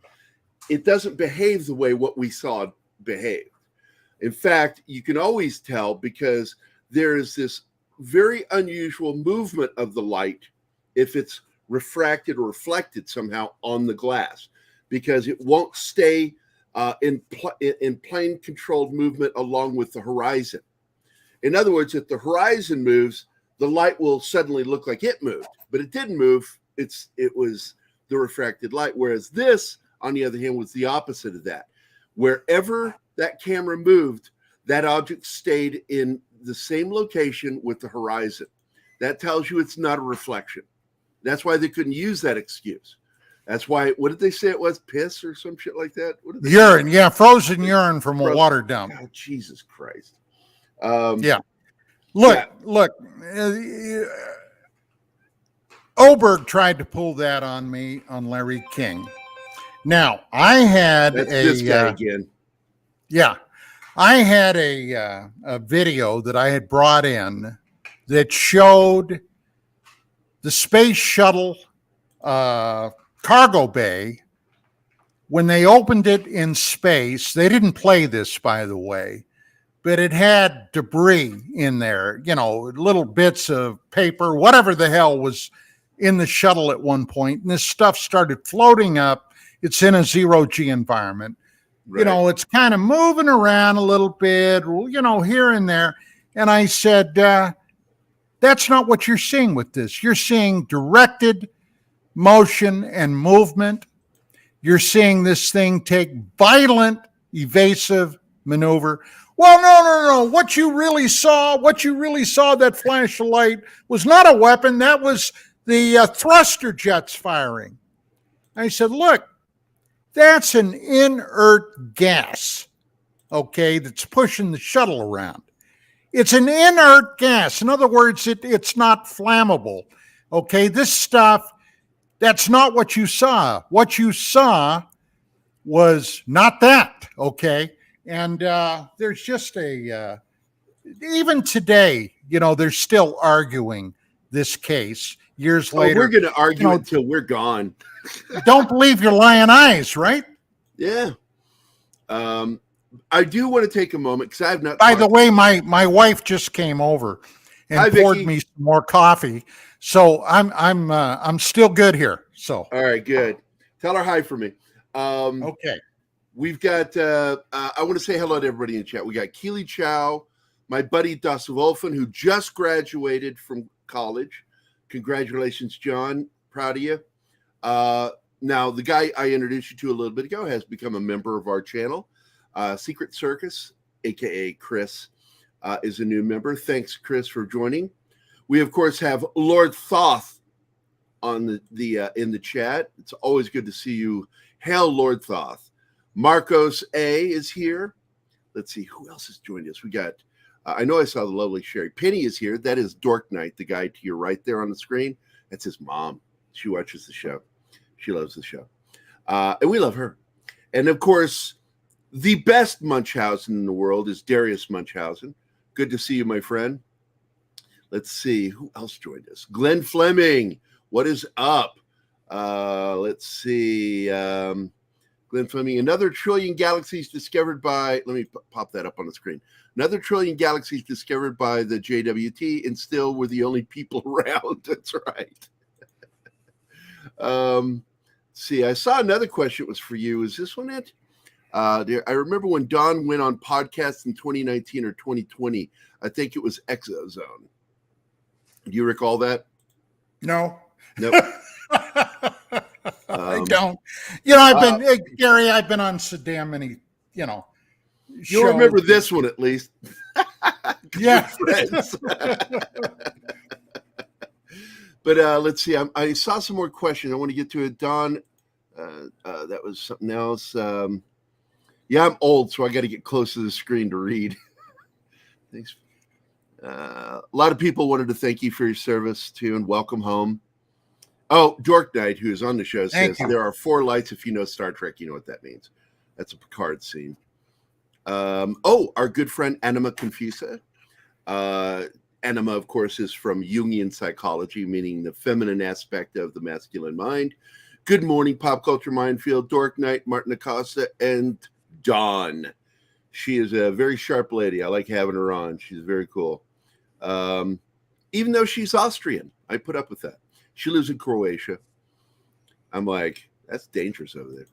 it doesn't behave the way what we saw behaved. In fact, you can always tell because there is this very unusual movement of the light if it's refracted or reflected somehow on the glass, because it won't stay in plane controlled movement along with the horizon. In other words, if the horizon moves, the light will suddenly look like it moved, but it didn't move. It was the refracted light. Whereas this, on the other hand, was the opposite of that. Wherever that camera moved, that object stayed in the same location with the horizon. That tells you it's not a reflection. That's why they couldn't use that excuse. That's why. What did they say it was? Piss or some shit like that? What did they Urine, yeah, frozen urine from a water dump. God, Jesus Christ. Yeah. Look. Oberg tried to pull that on me on Larry King. Now, I had this guy again. Yeah. I had a video that I had brought in that showed the space shuttle cargo bay. When they opened it in space, they didn't play this, by the way, but it had debris in there, little bits of paper, whatever the hell was in the shuttle at one point. And this stuff started floating up. It's in a zero-G environment. Right. It's kind of moving around a little bit, here and there. And I said, that's not what you're seeing with this. You're seeing directed motion and movement. You're seeing this thing take violent, evasive maneuver. Well, no. What you really saw, that flash of light was not a weapon. That was the thruster jets firing. I said, look, that's an inert gas, okay, that's pushing the shuttle around. It's an inert gas. In other words, it's not flammable, okay? This stuff, that's not what you saw. What you saw was not that, okay? And there's just even today, they're still arguing this case years later. We're going to argue until we're gone. Don't believe your lying eyes, right? Yeah. I do want to take a moment because I have not. By the way, my wife just came over and poured me some more coffee, so I'm still good here. So all right, good. Tell her hi for me. Okay. We've got. I want to say hello to everybody in chat. We got Keely Chow, my buddy Das Wolfen, who just graduated from college. Congratulations, John. Proud of you. Now, the guy I introduced you to a little bit ago has become a member of our channel. Secret Circus, a.k.a. Chris, is a new member. Thanks, Chris, for joining. We, of course, have Lord Thoth on the in the chat. It's always good to see you. Hail, Lord Thoth. Marcos A. is here. Let's see. Who else has joined us? We got, I know I saw the lovely Sherry. Penny is here. That is Dork Knight, the guy to your right there on the screen. That's his mom. She watches the show. She loves the show. And we love her. And, of course, the best Munchausen in the world is Darius Munchausen. Good to see you, my friend. Let's see. Who else joined us? Glenn Fleming. What is up? Let's see. Glenn Fleming. Another trillion galaxies discovered by, let me pop that up on the screen. Another trillion galaxies discovered by the JWT, and still we're the only people around. That's right. See, I saw another question. It was for you. Is this one it? I remember when Don went on podcasts in 2019 or 2020. I think it was Exozone. Do you recall that? No. Nope. I don't. I've been, Gary, I've been on Saddam many, you remember this one at least. Yeah. But let's see. I saw some more questions. I want to get to it. Don, that was something else. Yeah, I'm old, so I got to get close to the screen to read. Thanks. A lot of people wanted to thank you for your service, too, and welcome home. Oh, Dork Knight, who is on the show, says there are 4 lights. If you know Star Trek, you know what that means. That's a Picard scene. Our good friend Anima Confusa. Anima, of course, is from Jungian psychology, meaning the feminine aspect of the masculine mind. Good morning, Pop Culture Minefield, Dork Knight, Martin Acosta, and Dawn. She is a very sharp lady. I like having her on. She's very cool. Even though she's Austrian, I put up with that. She lives in Croatia. I'm like, that's dangerous over there.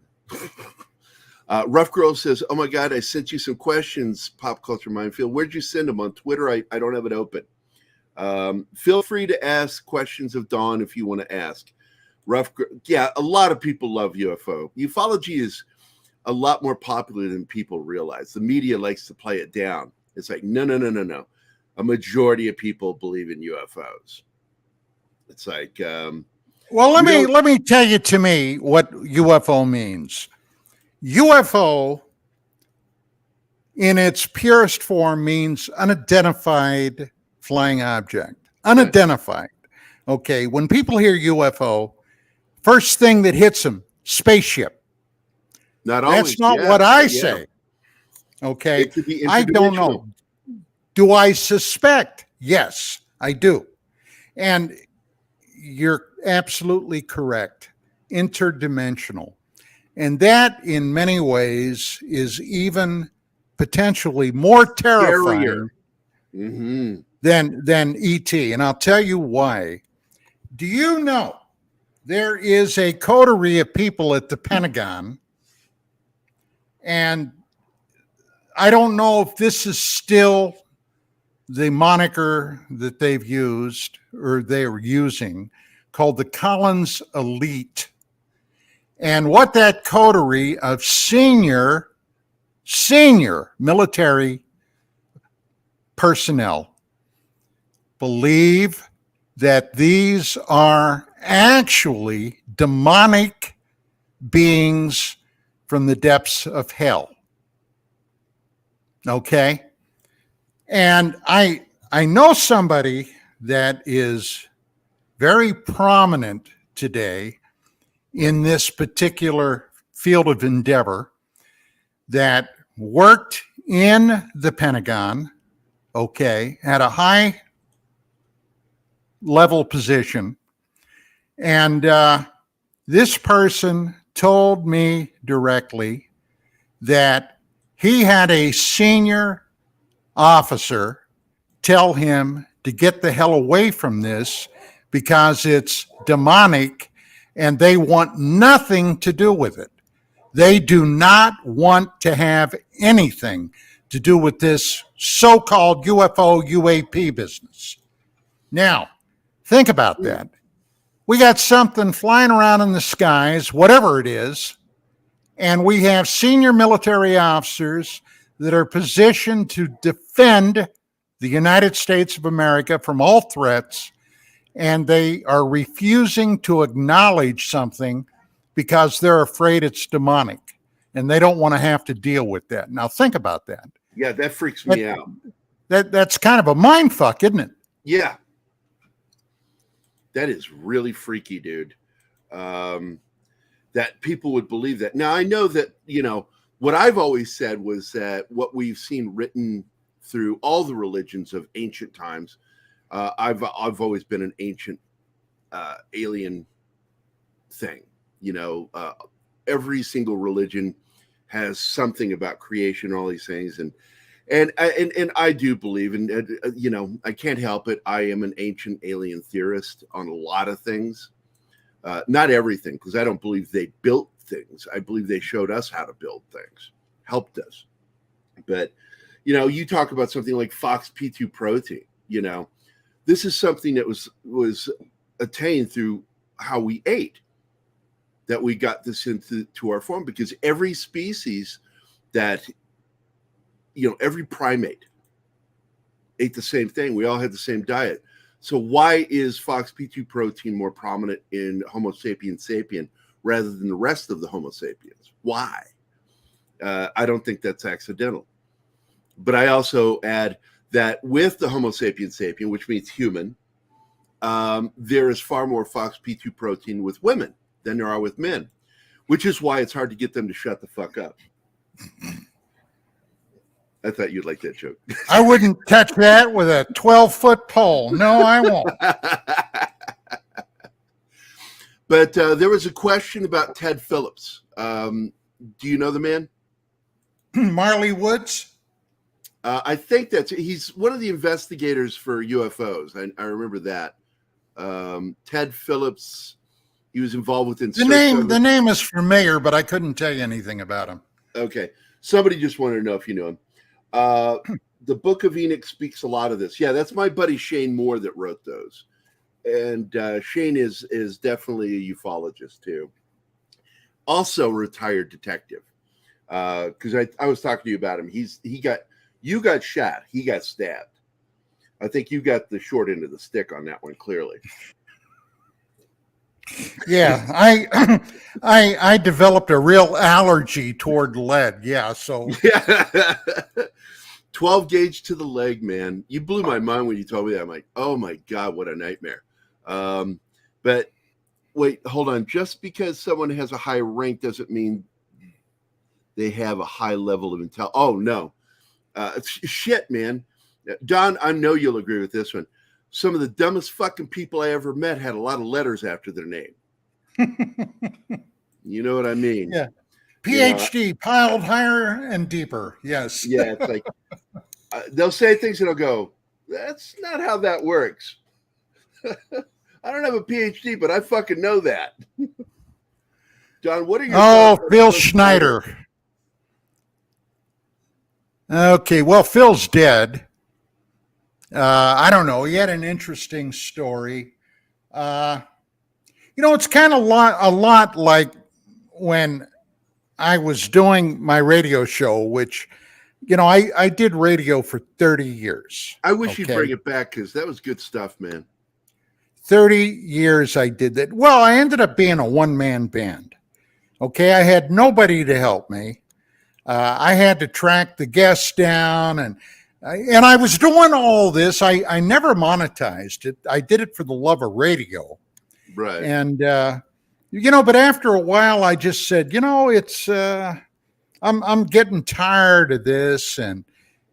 Rough Girl says, oh my God, I sent you some questions, Pop Culture Minefield. Where'd you send them? On Twitter? I don't have it open. Feel free to ask questions of Dawn if you want to ask. Rough Girl, yeah, a lot of people love UFO. Ufology is a lot more popular than people realize. The media likes to play it down. It's like, no. A majority of people believe in UFOs. It's like, Well, let me tell you to me what UFO means. UFO, in its purest form, means unidentified flying object. Unidentified. Okay. When people hear UFO, first thing that hits them, spaceship. Not always. That's not what I say. Okay. It could be I don't know. Do I suspect? Yes, I do. And you're absolutely correct. Interdimensional. And that, in many ways, is even potentially more terrifying than ET. And I'll tell you why. Do you know there is a coterie of people at the Pentagon, and I don't know if this is still the moniker that they've used or they're using, called the Collins Elite. And what that coterie of senior military personnel believe that these are actually demonic beings from the depths of hell. Okay? And I know somebody that is very prominent today in this particular field of endeavor that worked in the Pentagon, okay, at a high level position. And this person told me directly that he had a senior officer tell him to get the hell away from this because it's demonic and they want nothing to do with it. They do not want to have anything to do with this so-called UFO UAP business. Now, think about that. We got something flying around in the skies, whatever it is, and we have senior military officers that are positioned to defend the United States of America from all threats, and they are refusing to acknowledge something because they're afraid it's demonic, and they don't want to have to deal with that. Now, think about that. Yeah, that freaks me out. That's kind of a mind fuck, isn't it? Yeah. That is really freaky, dude. That people would believe that. Now, I know that, what I've always said was that what we've seen written through all the religions of ancient times, I've always been an ancient alien thing. Every single religion has something about creation, all these things, and I do believe, and I can't help it. I am an ancient alien theorist on a lot of things, not everything, because I don't believe they built things. I believe they showed us how to build things, helped us. But you talk about something like FOXP2 protein. This is something that was attained through how we ate. That we got this into our form, because every species that every primate ate the same thing. We all had the same diet. So why is FOXP2 protein more prominent in Homo sapiens sapien rather than the rest of the Homo sapiens? Why? I don't think that's accidental. But I also add that with the Homo sapiens sapien, which means human, there is far more FOXP2 protein with women than there are with men, which is why it's hard to get them to shut the fuck up. I thought you'd like that joke. I wouldn't touch that with a 12-foot pole. No, I won't. But there was a question about Ted Phillips. Do you know the man? Marley Woods? I think he's one of the investigators for UFOs. I remember that. Ted Phillips, he was involved with the name is familiar, but I couldn't tell you anything about him. Okay. Somebody just wanted to know if you knew him. The Book of Enoch speaks a lot of this. Yeah, that's my buddy Shane Moore that wrote those. And Shane is definitely a ufologist too. Also retired detective. Because I was talking to you about him. You got shot. He got stabbed. I think you got the short end of the stick on that one, clearly. Yeah, I developed a real allergy toward lead. Yeah, so Yeah. 12 gauge to the leg, man. You blew my mind when you told me that. I'm like, oh my God, what a nightmare. But wait, hold on. Just because someone has a high rank doesn't mean they have a high level of intelligence. Oh, no. Shit, man. Don, I know you'll agree with this one. Some of the dumbest fucking people I ever met had a lot of letters after their name. You know what I mean? yeah. PhD piled higher and deeper. Yes. Yeah, it's like they'll say things and I'll go, that's not how that works. I don't have a PhD, but I fucking know that. Don, what are your Oh, thoughts on Phil Schneider. Okay, well, Phil's dead. I don't know. He had an interesting story. It's kind of a lot like when I was doing my radio show, which, I did radio for 30 years. I wish you'd bring it back because that was good stuff, man. 30 years I did that. Well, I ended up being a one-man band. Okay, I had nobody to help me. I had to track the guests down, and I was doing all this. I never monetized it. I did it for the love of radio. Right. And, but after a while, I just said, it's, I'm getting tired of this, and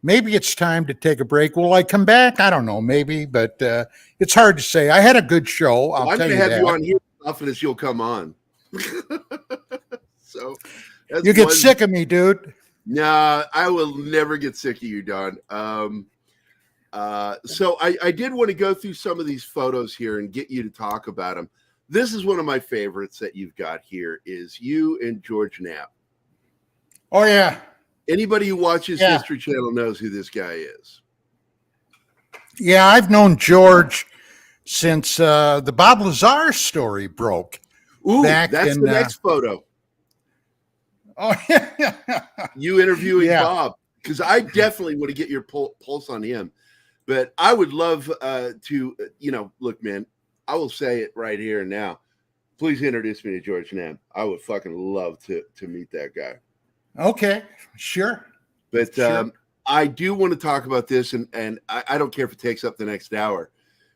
maybe it's time to take a break. Will I come back? I don't know, maybe, but it's hard to say. I had a good show. I'm going to have you on here as often as you'll come on. So you get sick of me, dude. Nah, I will never get sick of you, Don. So I did want to go through some of these photos here and get you to talk about them. This is one of my favorites that you've got here is you and George Knapp. Oh, yeah. Anybody who watches History Channel knows who this guy is. Yeah, I've known George since the Bob Lazar story broke. Ooh, that's the next photo. Oh, yeah. You interviewing Bob, because I definitely want to get your pulse on him. But I would love to, look, man, I will say it right here and now. Please introduce me to George Knapp. I would fucking love to meet that guy. Okay, sure. But I do want to talk about this, and I don't care if it takes up the next hour,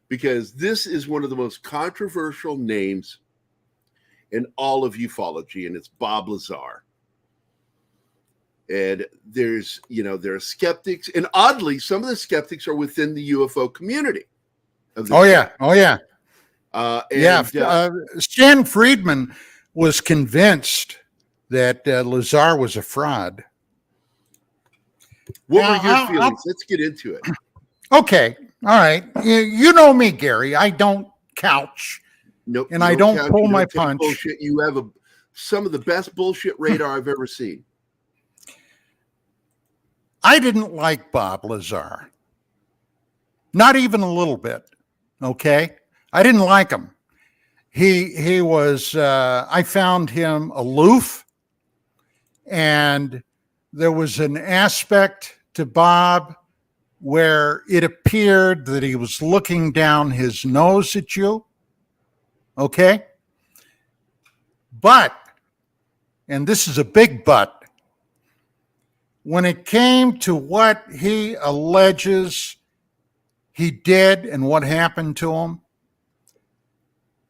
because this is one of the most controversial names in all of ufology, and it's Bob Lazar. And there are skeptics, and oddly, some of the skeptics are within the UFO community. Yeah. Stan Friedman was convinced that Lazar was a fraud. What were your feelings? Let's get into it. Okay. All right. You know me, Gary. I don't couch. Nope. And I don't pull my punch. Bullshit. You have some of the best bullshit radar I've ever seen. I didn't like Bob Lazar. Not even a little bit. Okay. I didn't like him. He was, I found him aloof, and there was an aspect to Bob where it appeared that he was looking down his nose at you. Okay. But, and this is a big but, when it came to what he alleges he did and what happened to him,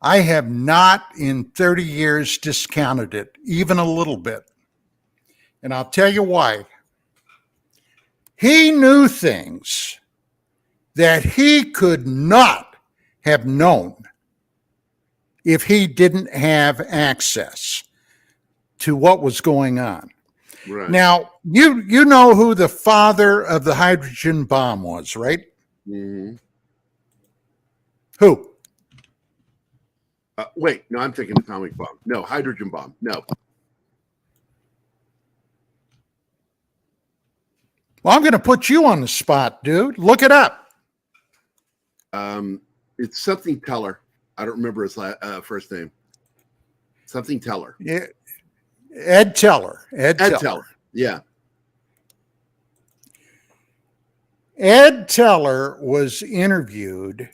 I have not in 30 years discounted it, even a little bit. And I'll tell you why. He knew things that he could not have known if he didn't have access to what was going on. Right. Now, you know who the father of the hydrogen bomb was, right? Mm-hmm. Who? Wait, no, I'm thinking atomic bomb. No, hydrogen bomb. No. Well, I'm going to put you on the spot, dude. Look it up. It's something Teller. I don't remember his first name. Something Teller. Yeah. Ed Teller. Ed Teller. Yeah. Ed Teller was interviewed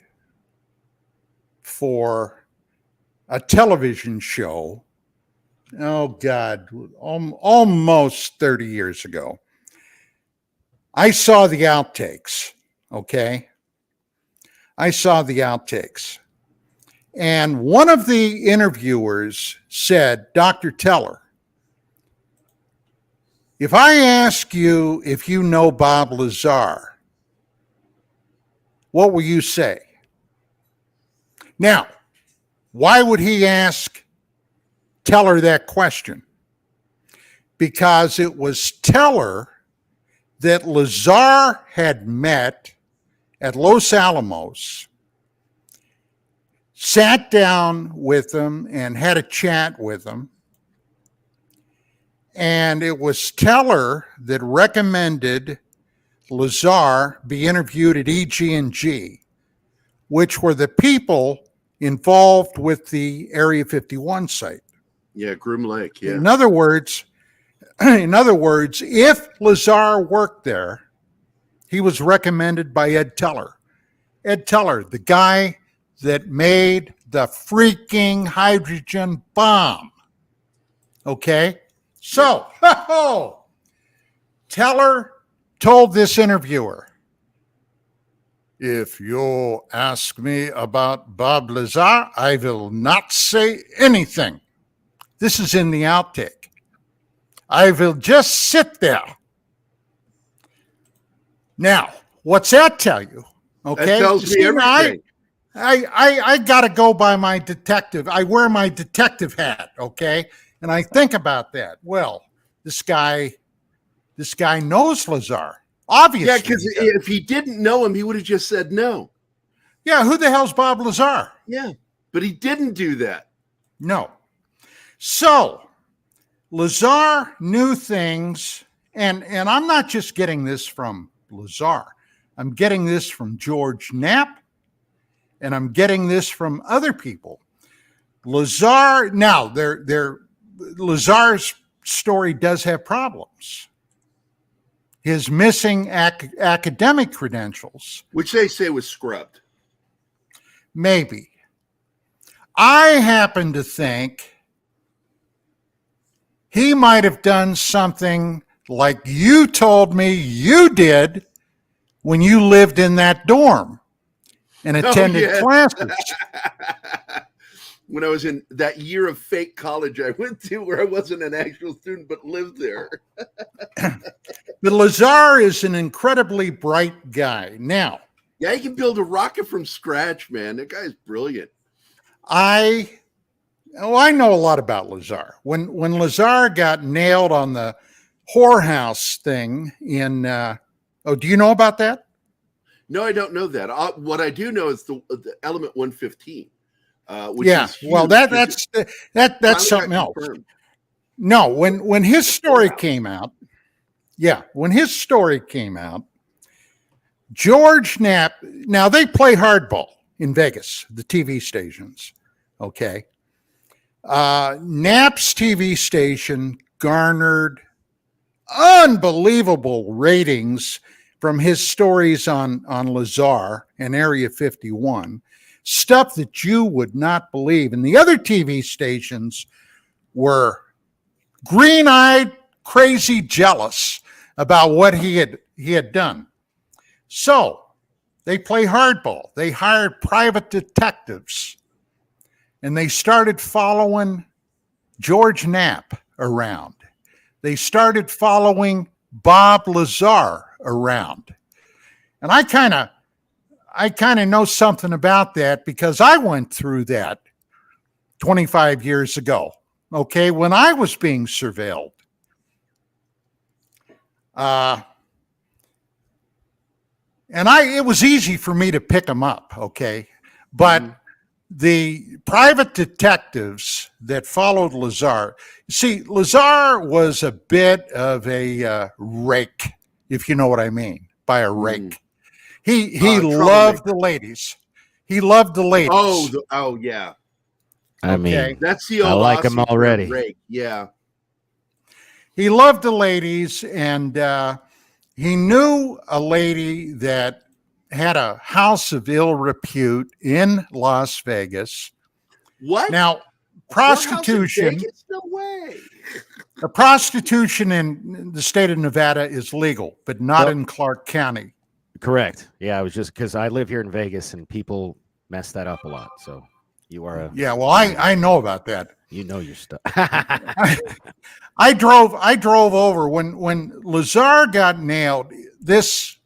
for a television show. Oh God, almost 30 years ago. I saw the outtakes. Okay. I saw the outtakes. And one of the interviewers said, Dr. Teller, if I ask you if you know Bob Lazar, what will you say? Now, why would he ask Teller that question? Because it was Teller that Lazar had met at Los Alamos, sat down with him and had a chat with him. And it was Teller that recommended Lazar be interviewed at EG&G, which were the people involved with the Area 51 site. Yeah, Groom Lake. Yeah. In other words, if Lazar worked there, he was recommended by Ed Teller. Ed Teller, the guy that made the freaking hydrogen bomb. Okay? So, Teller told this interviewer, if you ask me about Bob Lazar, I will not say anything. This is in the outtake. I will just sit there. Now, what's that tell you? Okay, that tells me everything. I got to go by my detective. I wear my detective hat, okay? And I think about that. Well, this guy knows Lazar. Obviously. Yeah, because if he didn't know him, he would have just said no. Yeah, who the hell's Bob Lazar? Yeah, but he didn't do that. No. So, Lazar knew things, and I'm not just getting this from Lazar. I'm getting this from George Knapp, and I'm getting this from other people. Lazar, now, Lazar's story does have problems. His missing academic credentials. Which they say was scrubbed. Maybe. I happen to think he might have done something like you told me you did when you lived in that dorm and attended classes. When I was in that year of fake college I went to where I wasn't an actual student but lived there. But Lazar is an incredibly bright guy. Now, yeah, he can build a rocket from scratch, man. That guy's brilliant. I know a lot about Lazar. When Lazar got nailed on the whorehouse thing in, do you know about that? No, I don't know that. What I do know is the element 115. Which is huge. Well, that's something else. Confirmed. No, when his story came out, George Knapp, now they play hardball in Vegas, the TV stations, okay? Knapp's TV station garnered unbelievable ratings from his stories on Lazar and Area 51, stuff that you would not believe. And the other TV stations were green-eyed, crazy jealous about what he had done. So they play hardball. They hired private detectives, and they started following George Knapp around. They started following Bob Lazar around. And I kind of know something about that because I went through that 25 years ago, okay, when I was being surveilled. And it was easy for me to pick them up, okay? But the private detectives that followed Lazar, see, Lazar was a bit of a rake, if you know what I mean by a rake. He loved the ladies. He loved the ladies. Oh yeah. I mean, that's the old. I like him already. Rake. Yeah. He loved the ladies, and he knew a lady that had a house of ill repute in Las Vegas. What? Now, Courthouse in prostitution. Vegas? No way. The prostitution in the state of Nevada is legal, but not in Clark County. Correct. Yeah, I was just because I live here in Vegas and people mess that up a lot. So you are a Yeah, well, I know about that. you know your stuff. I drove over when Lazar got nailed. This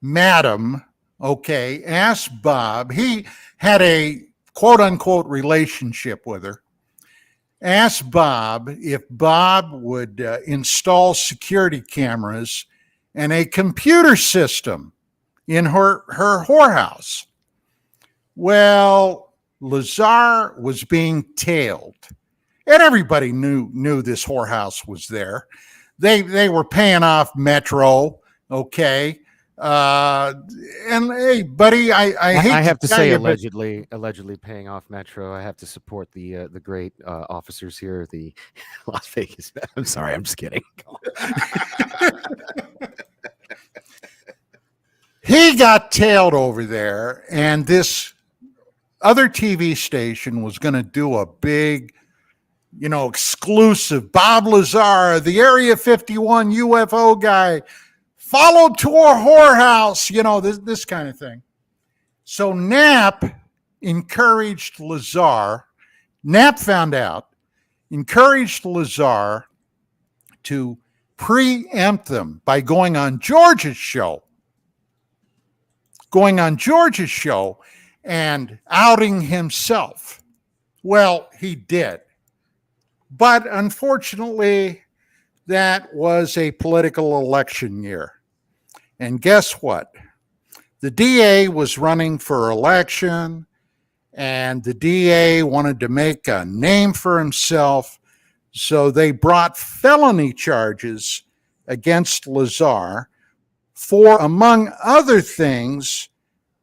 madam, okay, asked Bob. He had a quote unquote relationship with her. Asked Bob if Bob would install security cameras and a computer system in her whorehouse. Well, Lazar was being tailed, and everybody knew this whorehouse was there. They were paying off Metro, okay. And hey, buddy, I hate I have to say you, but allegedly paying off Metro. I have to support the great officers here, the Las Vegas. I'm sorry, I'm just kidding. he got tailed over there, and this other TV station was going to do a big, exclusive. Bob Lazar, the Area 51 UFO guy, followed to a whorehouse, this kind of thing. So Knapp encouraged Lazar. Knapp found out, encouraged Lazar to preempt them by going on George's show. And outing himself. Well, he did. But unfortunately, that was a political election year. And guess what? The DA was running for election, and the DA wanted to make a name for himself. So they brought felony charges against Lazar for, among other things,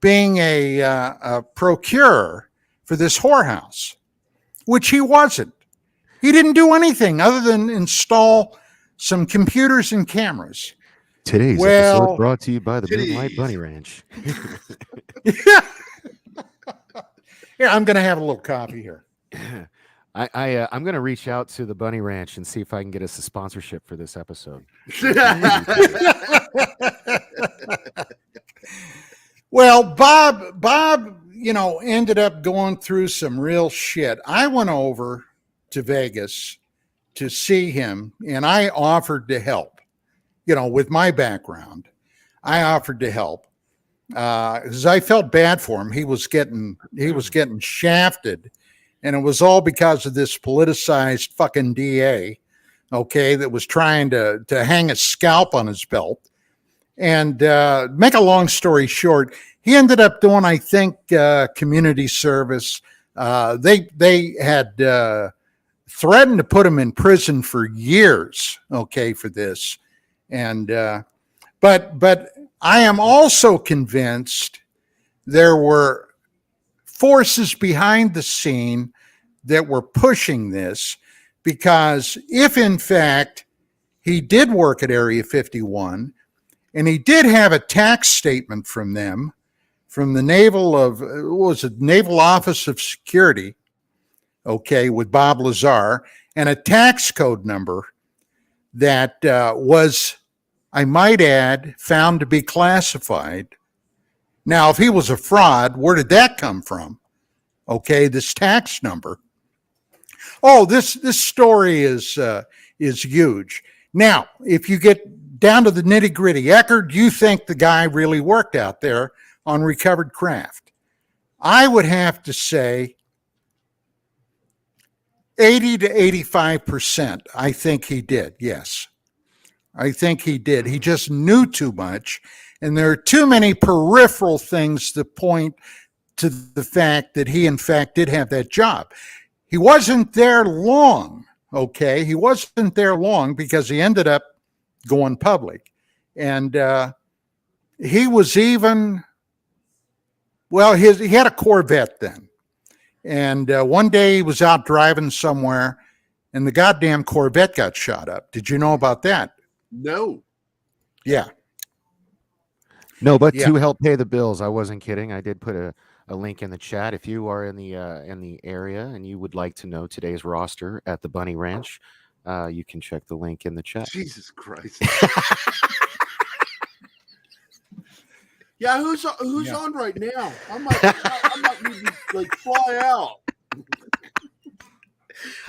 being a procurer for this whorehouse, which he wasn't. He didn't do anything other than install some computers and cameras. Today's episode brought to you by the Big White Bunny Ranch. Yeah, I'm going to have a little coffee here. I'm going to reach out to the Bunny Ranch and see if I can get us a sponsorship for this episode. Well, Bob, ended up going through some real shit. I went over to Vegas to see him, and I offered to help. With my background, I offered to help because I felt bad for him. He was getting shafted, and it was all because of this politicized fucking DA, okay, that was trying to hang a scalp on his belt. And make a long story short, he ended up doing, I think, community service. They had threatened to put him in prison for years, okay, for this. And but I am also convinced there were forces behind the scene that were pushing this, because if in fact he did work at Area 51 and he did have a tax statement from them, from the Naval Office of Security, okay, with Bob Lazar, and a tax code number that was, I might add, found to be classified. Now, if he was a fraud, where did that come from? Okay, this tax number. Oh, this story is huge. Now, if you get down to the nitty gritty, Ecker, do you think the guy really worked out there on recovered craft? I would have to say 80 to 85%. I think he did. Yes. I think he did. He just knew too much. And there are too many peripheral things that point to the fact that he, in fact, did have that job. He wasn't there long, okay? He wasn't there long because he ended up going public. And he was even, well, he had a Corvette then. And one day he was out driving somewhere and the goddamn Corvette got shot up. Did you know about that? No. Yeah. No, but to help pay the bills, I wasn't kidding. I did put a link in the chat. If you are in the area and you would like to know today's roster at the Bunny Ranch, you can check the link in the chat. Jesus Christ. Yeah, who's on right now? I might need to like fly out.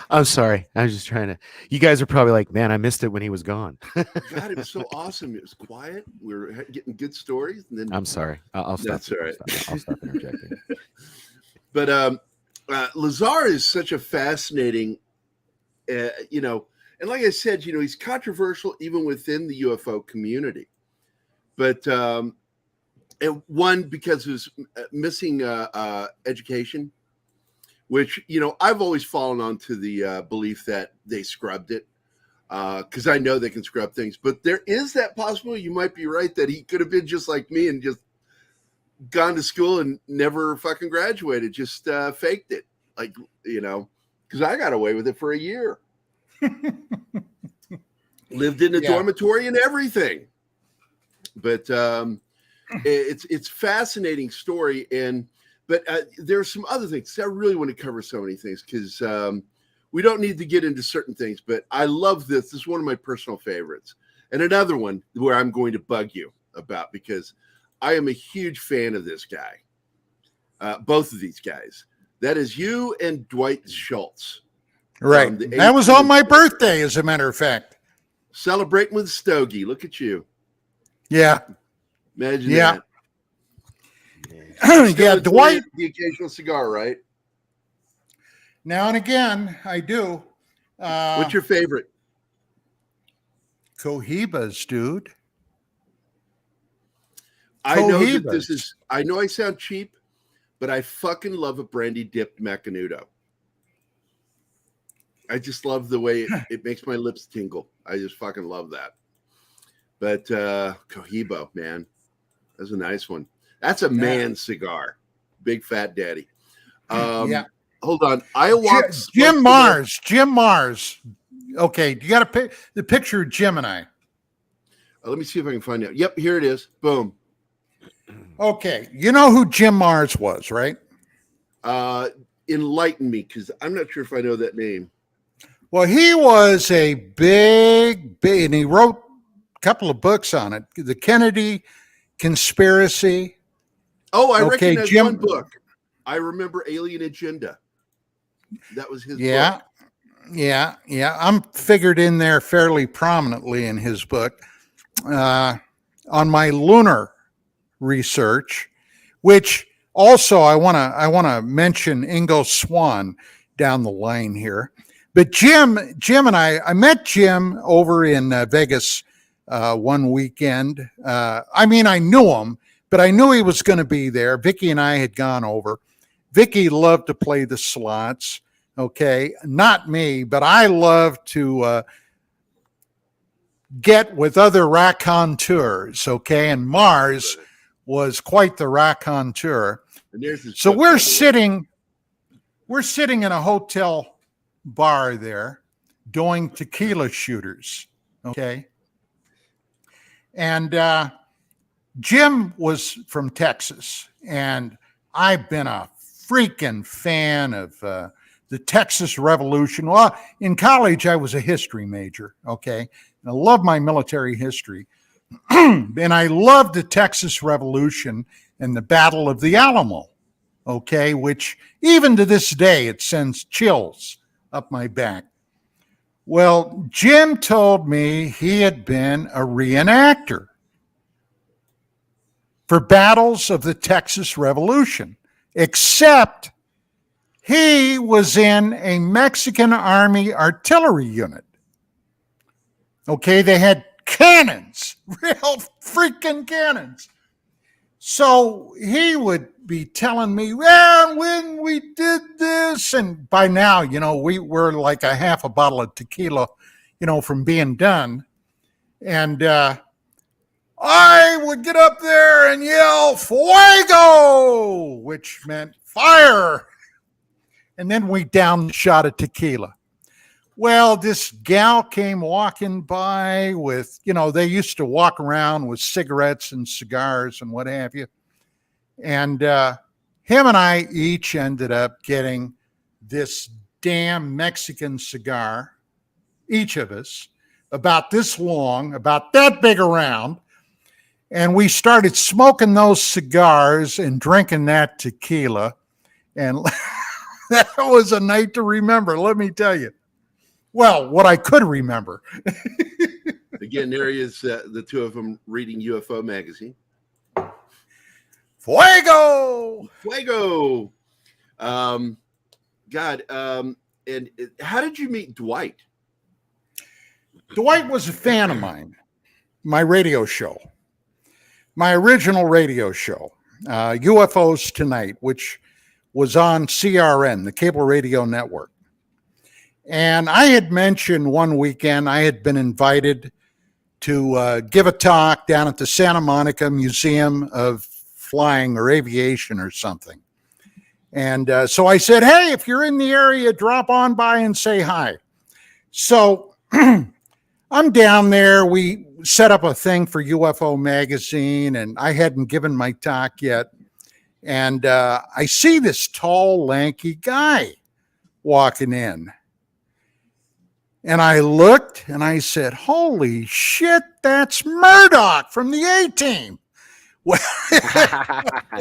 I'm sorry. I was just trying to. You guys are probably like, man, I missed it when he was gone. God, it was so awesome. It was quiet. We were getting good stories. And then I'm sorry. I'll stop. That's all right. I'll stop interjecting. But Lazar is such a fascinating, and like I said, he's controversial even within the UFO community. But one, because of his missing education, which, I've always fallen onto the belief that they scrubbed it, because I know they can scrub things. But there is that possibility. You might be right that he could have been just like me and just gone to school and never fucking graduated, just faked it. Like, because I got away with it for a year. Lived in a dormitory and everything. But it's fascinating story. But there's some other things. I really want to cover so many things because we don't need to get into certain things, but I love this. This is one of my personal favorites. And another one where I'm going to bug you about because I am a huge fan of this guy. Both of these guys. That is you and Dwight Schultz. Right. That was on my birthday, as a matter of fact. Celebrating with Stogie. Look at you. Yeah. Imagine that. Yeah, Dwight. The occasional cigar, right? Now and again, I do. What's your favorite? Cohibas, dude. I know that this is, I know I sound cheap, but I fucking love a brandy dipped Macanudo. I just love the way it makes my lips tingle. I just fucking love that. But Cohiba, man, that's a nice one. That's a man cigar. Big fat daddy. Yeah. Hold on. Ayahuasca. Jim Mars. Jim Mars. Okay. You got to pick the picture of Jim and I. Let me see if I can find out. Yep. Here it is. Boom. Okay. You know who Jim Mars was, right? Enlighten me, because I'm not sure if I know that name. Well, he was a big, and he wrote a couple of books on it. The Kennedy Conspiracy. Oh, I recognize Jim, one book. I remember Alien Agenda. That was his book. Yeah. I'm figured in there fairly prominently in his book. On my lunar research, which also I want to mention Ingo Swann down the line here. But Jim and I met Jim over in Vegas one weekend. I knew him, but I knew he was going to be there. Vicky and I had gone over. Vicky loved to play the slots. Okay. Not me, but I love to get with other raconteurs. Okay. And Mars was quite the raconteur. So we're sitting in a hotel bar there doing tequila shooters. Okay. And Jim was from Texas, and I've been a freaking fan of the Texas Revolution. Well, in college, I was a history major, okay? And I love my military history. And I loved the Texas Revolution and the Battle of the Alamo, okay? Which, even to this day, it sends chills up my back. Well, Jim told me he had been a reenactor for battles of the Texas Revolution, except he was in a Mexican Army artillery unit. Okay, they had cannons, real freaking cannons. So he would be telling me, well, when we did this, and by now, we were like a half a bottle of tequila, from being done. And I would get up there and yell, fuego, which meant fire. And then we downed a shot of tequila. Well, this gal came walking by with, they used to walk around with cigarettes and cigars and what have you. And him and I each ended up getting this damn Mexican cigar, each of us, about this long, about that big around. And we started smoking those cigars and drinking that tequila. And that was a night to remember, let me tell you. Well, what I could remember. Again, there he is, the two of them reading UFO magazine. Fuego! Fuego! And how did you meet Dwight? Dwight was a fan of mine, my radio show, my original radio show, UFOs Tonight, which was on CRN, the cable radio network. And I had mentioned one weekend I had been invited to give a talk down at the Santa Monica Museum of Flying or Aviation or something. And so I said, hey, if you're in the area, drop on by and say hi. So I'm down there. We set up a thing for UFO magazine, and I hadn't given my talk yet. And I see this tall, lanky guy walking in. And I looked and I said, holy shit, that's Murdoch from the A-Team. Well,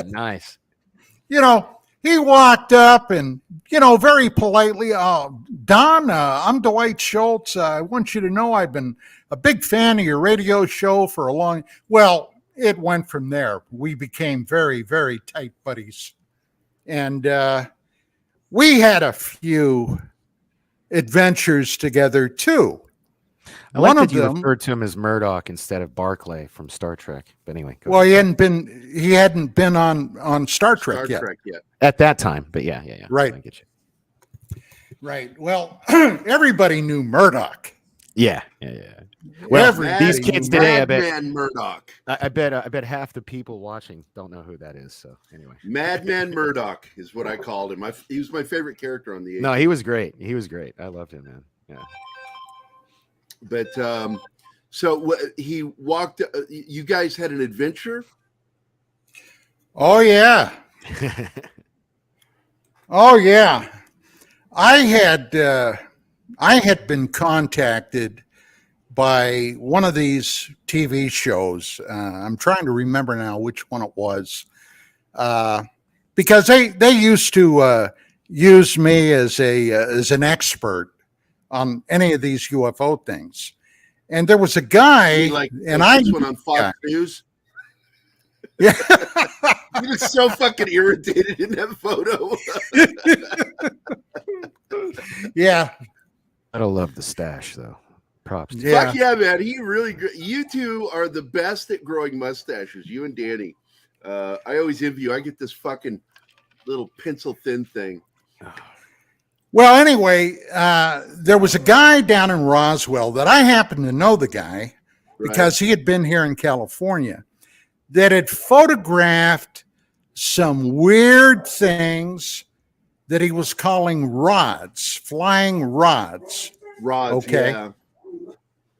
Nice. you know, he walked up and, you know, very politely, Don, I'm Dwight Schultz. I want you to know I've been a big fan of your radio show for a long, well, it went from there. We became very, very tight buddies. And we had a few adventures together too. I like that you referred to him as Murdoch instead of Barclay from Star Trek. But anyway, well, he hadn't been on Star Trek yet. At that time. But yeah. Right. I get you. Right. Well, everybody knew Murdoch. Yeah. Well, these kids today, I bet. Madman Murdoch. I bet half the people watching don't know who that is. So anyway, Madman Murdoch is what I called him. He was my favorite character on the. No, he was great. He was great. I loved him, man. Yeah. But so he walked. You guys had an adventure. Oh yeah. Oh yeah. I had been contacted by one of these TV shows. I'm trying to remember now which one it was, because they used to use me as an expert on any of these UFO things. And there was a guy, this one on Fox News. Yeah, he was so fucking irritated in that photo. Yeah, I don't love the stash though. Props. Yeah. Fuck yeah, man. He really. You two are the best at growing mustaches. You and Danny. I always envy you. I get this fucking little pencil thin thing. Well, anyway, there was a guy down in Roswell that I happened to know the guy because he had been here in California that had photographed some weird things that he was calling rods, flying rods. Rods, okay. Yeah.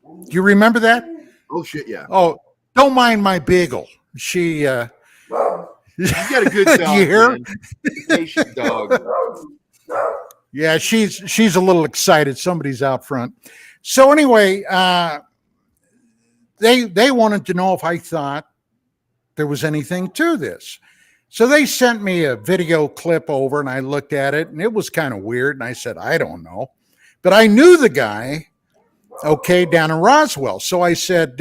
Do you remember that? Oh, shit, yeah. Oh, don't mind my beagle. She, you got a good dog, you hear? Man. Patient dog. Yeah, she's a little excited. Somebody's out front. So anyway, they wanted to know if I thought there was anything to this. So they sent me a video clip over and I looked at it and it was kind of weird. And I said, I don't know. But I knew the guy, okay, down in Roswell. So I said,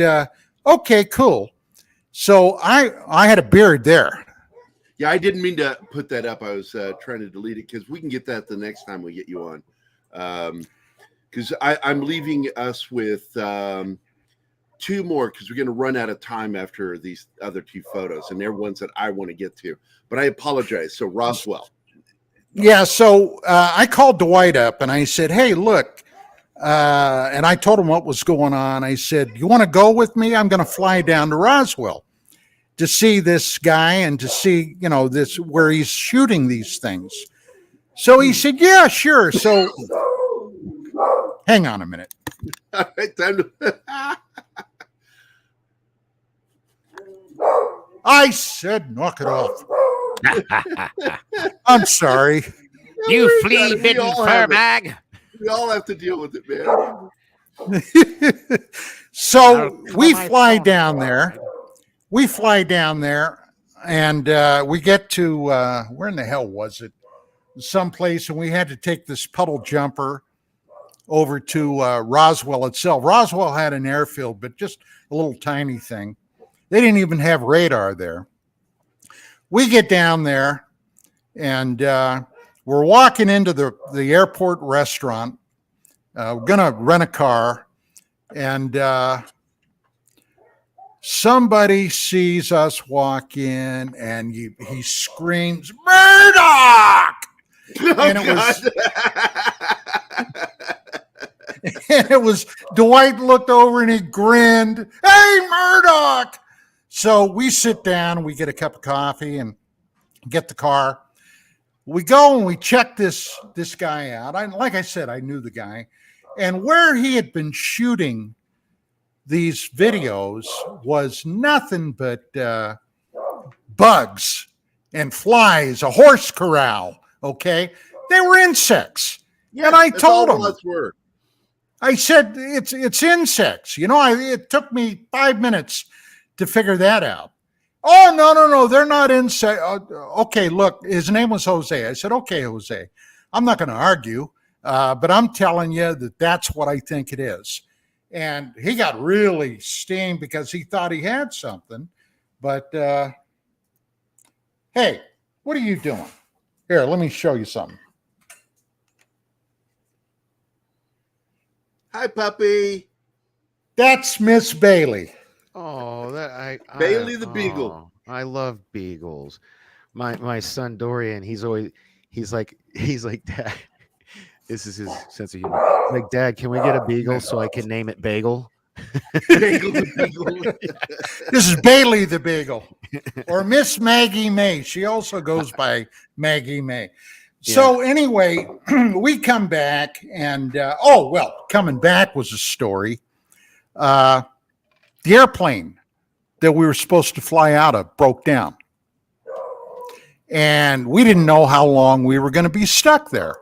okay, cool. So I had a beard there. Yeah, I didn't mean to put that up. I was trying to delete it because we can get that the next time we get you on. Because I'm leaving us with two more because we're going to run out of time after these other two photos, and they're ones that I want to get to. But I apologize. So Roswell. Yeah, so I called Dwight up and I said, hey, look, and I told him what was going on. I said, you want to go with me? I'm going to fly down to Roswell to see this guy and to see, this where he's shooting these things. So he said, yeah, sure. So hang on a minute. All right, time to... I said, knock it off. I'm sorry. You We flea-bitten all fur have it. bag. We all have to deal with it, man. So we my fly phone down there. We fly down there, and we get to where in the hell was it? Someplace, and we had to take this puddle jumper over to Roswell itself. Roswell had an airfield, but just a little tiny thing. They didn't even have radar there. We get down there, and we're walking into the airport restaurant. We're gonna rent a car, and somebody sees us walk in, and he screams, "Murdoch!" And it was Dwight looked over and he grinned, "Hey, Murdoch!" So we sit down, we get a cup of coffee and get the car. We go and we check this guy out. Like I said, I knew the guy. And where he had been shooting these videos was nothing but bugs and flies, a horse corral, okay? They were insects. Yeah, and I that's told all him, us were. I said, it's insects. You know, it took me 5 minutes to figure that out. Oh, no, they're not insects. Okay, look, his name was Jose. I said, okay, Jose, I'm not going to argue, but I'm telling you that that's what I think it is. And he got really steamed because he thought he had something. But, hey, what are you doing? Here, let me show you something. Hi, puppy. That's Miss Bailey. Oh, Bailey the Beagle. I love beagles. My son Dorian, he's like, Dad. This is his sense of humor. Like, Dad, can we get a beagle so I can name it Bagel? Bagel the Beagle. This is Bailey the Beagle, or Miss Maggie May. She also goes by Maggie May. So anyway, we come back, and coming back was a story. The airplane that we were supposed to fly out of broke down, and we didn't know how long we were going to be stuck there.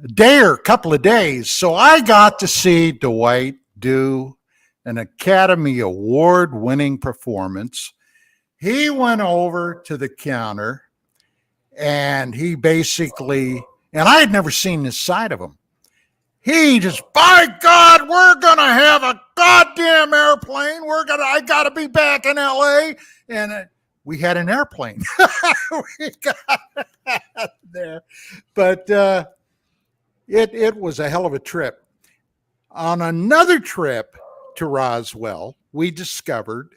A day or a couple of days. So I got to see Dwight do an Academy Award winning performance. He went over to the counter and he basically, and I had never seen this side of him. He just, by God, we're going to have a goddamn airplane. I got to be back in LA. And we had an airplane. We got there. But it was a hell of a trip. On another trip to Roswell, we discovered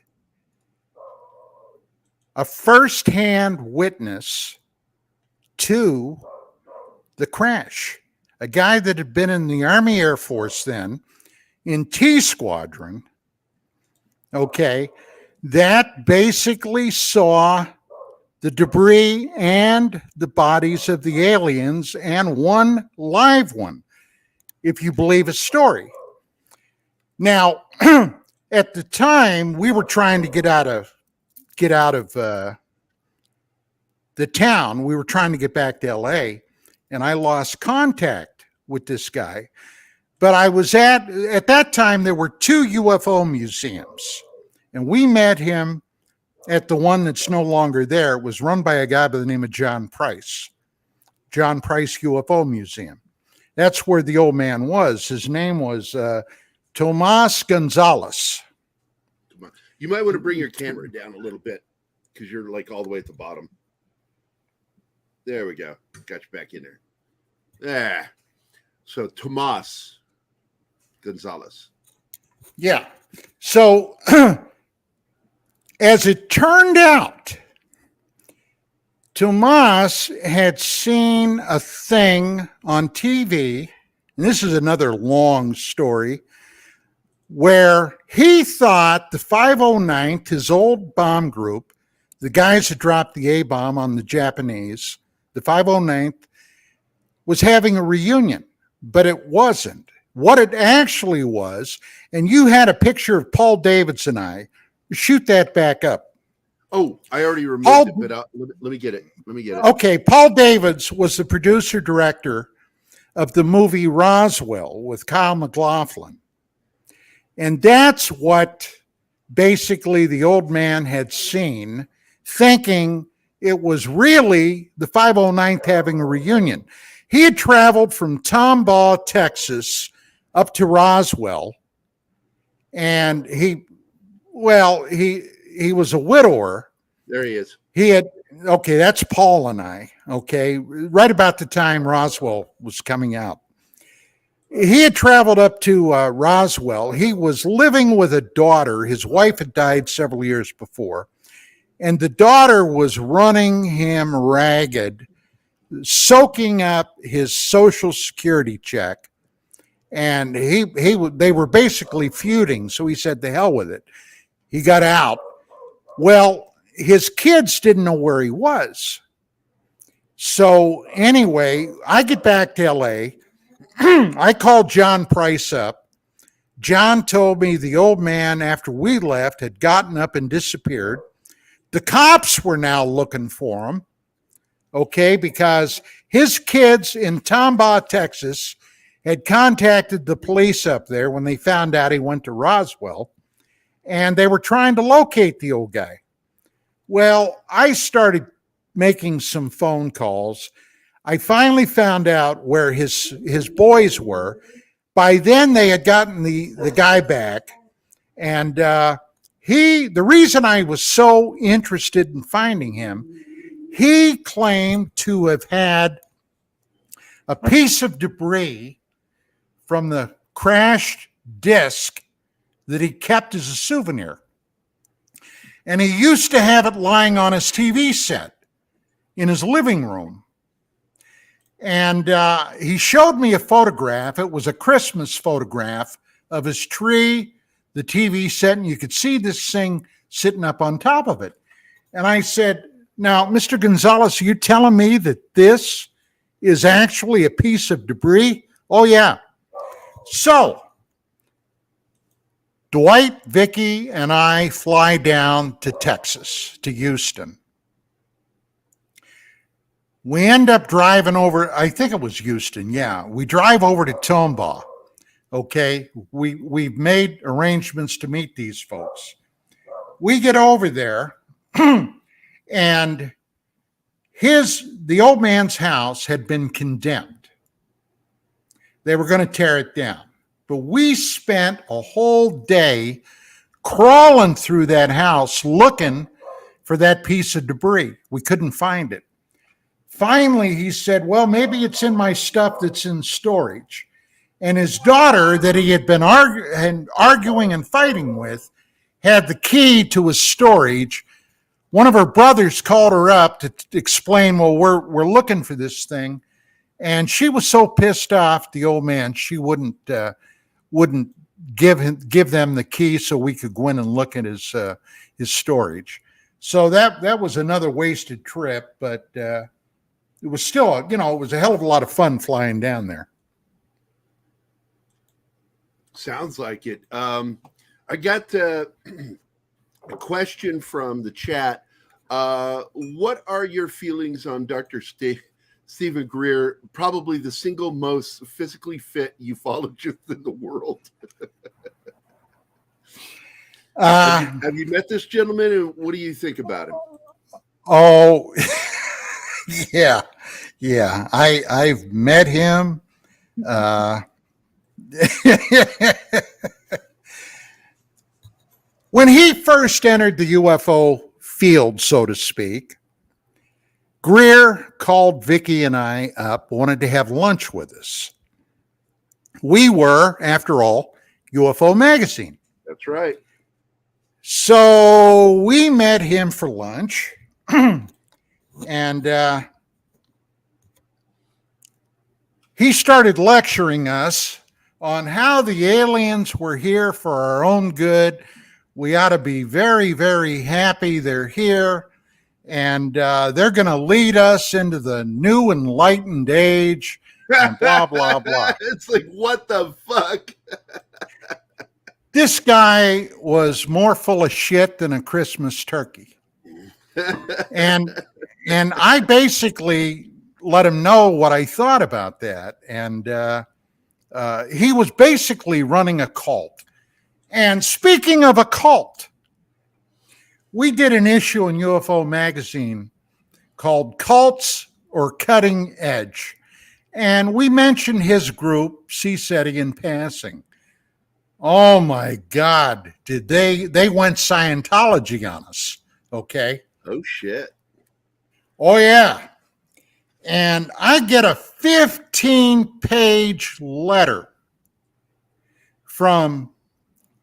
a firsthand witness to the crash. A guy that had been in the Army Air Force then, in T Squadron, okay, that basically saw the debris and the bodies of the aliens, and one live one, if you believe his story. Now, at the time, we were trying to get out of the town. We were trying to get back to LA, and I lost contact with this guy. But I was at that time, there were 2 UFO museums, and we met him at the one that's no longer there. It was run by a guy by the name of John Price UFO Museum. That's where the old man was. His name was Tomas Gonzalez. You might want to bring your camera down a little bit because you're like all the way at the bottom. There we go. Got you back in there. There. So Tomas Gonzalez. Yeah. So as it turned out, Tomas had seen a thing on TV, and this is another long story, where he thought the 509th, his old bomb group, the guys that dropped the A-bomb on the Japanese, the 509th, was having a reunion, but it wasn't. What it actually was, and you had a picture of Paul Davidson and I, shoot that back up. Oh, I already removed Paul- it, but let me get it. Let me get it. Okay, Paul Davids was the producer director of the movie Roswell with Kyle MacLachlan. And that's what basically the old man had seen, thinking it was really the 509th having a reunion. He had traveled from Tomball, Texas, up to Roswell, and he was a widower. There he is. He had, okay, that's Paul and I, okay, right about the time Roswell was coming out. He had traveled up to Roswell. He was living with a daughter. His wife had died several years before, and the daughter was running him ragged, soaking up his Social Security check, and they were basically feuding. So he said, "The hell with it." He got out. Well, his kids didn't know where he was. So anyway, I get back to LA. I called John Price up. John told me the old man, after we left, had gotten up and disappeared. The cops were now looking for him, okay, because his kids in Tomball, Texas, had contacted the police up there when they found out he went to Roswell, and they were trying to locate the old guy. Well, I started making some phone calls. I finally found out where his boys were. By then, they had gotten the guy back, and the reason I was so interested in finding him, he claimed to have had a piece of debris from the crashed disc that he kept as a souvenir. And he used to have it lying on his TV set in his living room. And he showed me a photograph. It was a Christmas photograph of his tree, the TV set, and you could see this thing sitting up on top of it. And I said, "Now, Mr. Gonzalez, are you telling me that this is actually a piece of debris?" "Oh, yeah." So Dwight, Vicky, and I fly down to Texas, to Houston. We end up driving over, I think it was Houston, yeah. We drive over to Tomball, okay? We've made arrangements to meet these folks. We get over there, and the old man's house had been condemned. They were going to tear it down. But we spent a whole day crawling through that house looking for that piece of debris. We couldn't find it. Finally, he said, "Well, maybe it's in my stuff that's in storage." And his daughter, that he had been arguing and fighting with, had the key to his storage. One of her brothers called her up to explain, "Well, we're looking for this thing." And she was so pissed off, the old man, she wouldn't give them the key so we could go in and look at his storage. So that was another wasted trip, but it was still, it was a hell of a lot of fun flying down there. Sounds like it. I got a question from the chat. What are your feelings on Dr. Stephen Greer, probably the single most physically fit ufologist in the world? Have you met this gentleman, and what do you think about him? Oh, yeah. I've met him. When he first entered the UFO field, so to speak, Greer called Vicky and I up, wanted to have lunch with us. We were, after all, UFO Magazine. That's right. So we met him for lunch, and he started lecturing us on how the aliens were here for our own good. We ought to be very, very happy they're here, and they're going to lead us into the new enlightened age, and blah, blah, blah. It's like, what the fuck? This guy was more full of shit than a Christmas turkey. and I basically let him know what I thought about that. And he was basically running a cult. And speaking of a cult, we did an issue in UFO magazine called Cults or Cutting Edge. And we mentioned his group, CSETI, in passing. Oh my God, they went Scientology on us, okay? Oh shit. Oh yeah. And I get a 15-page letter from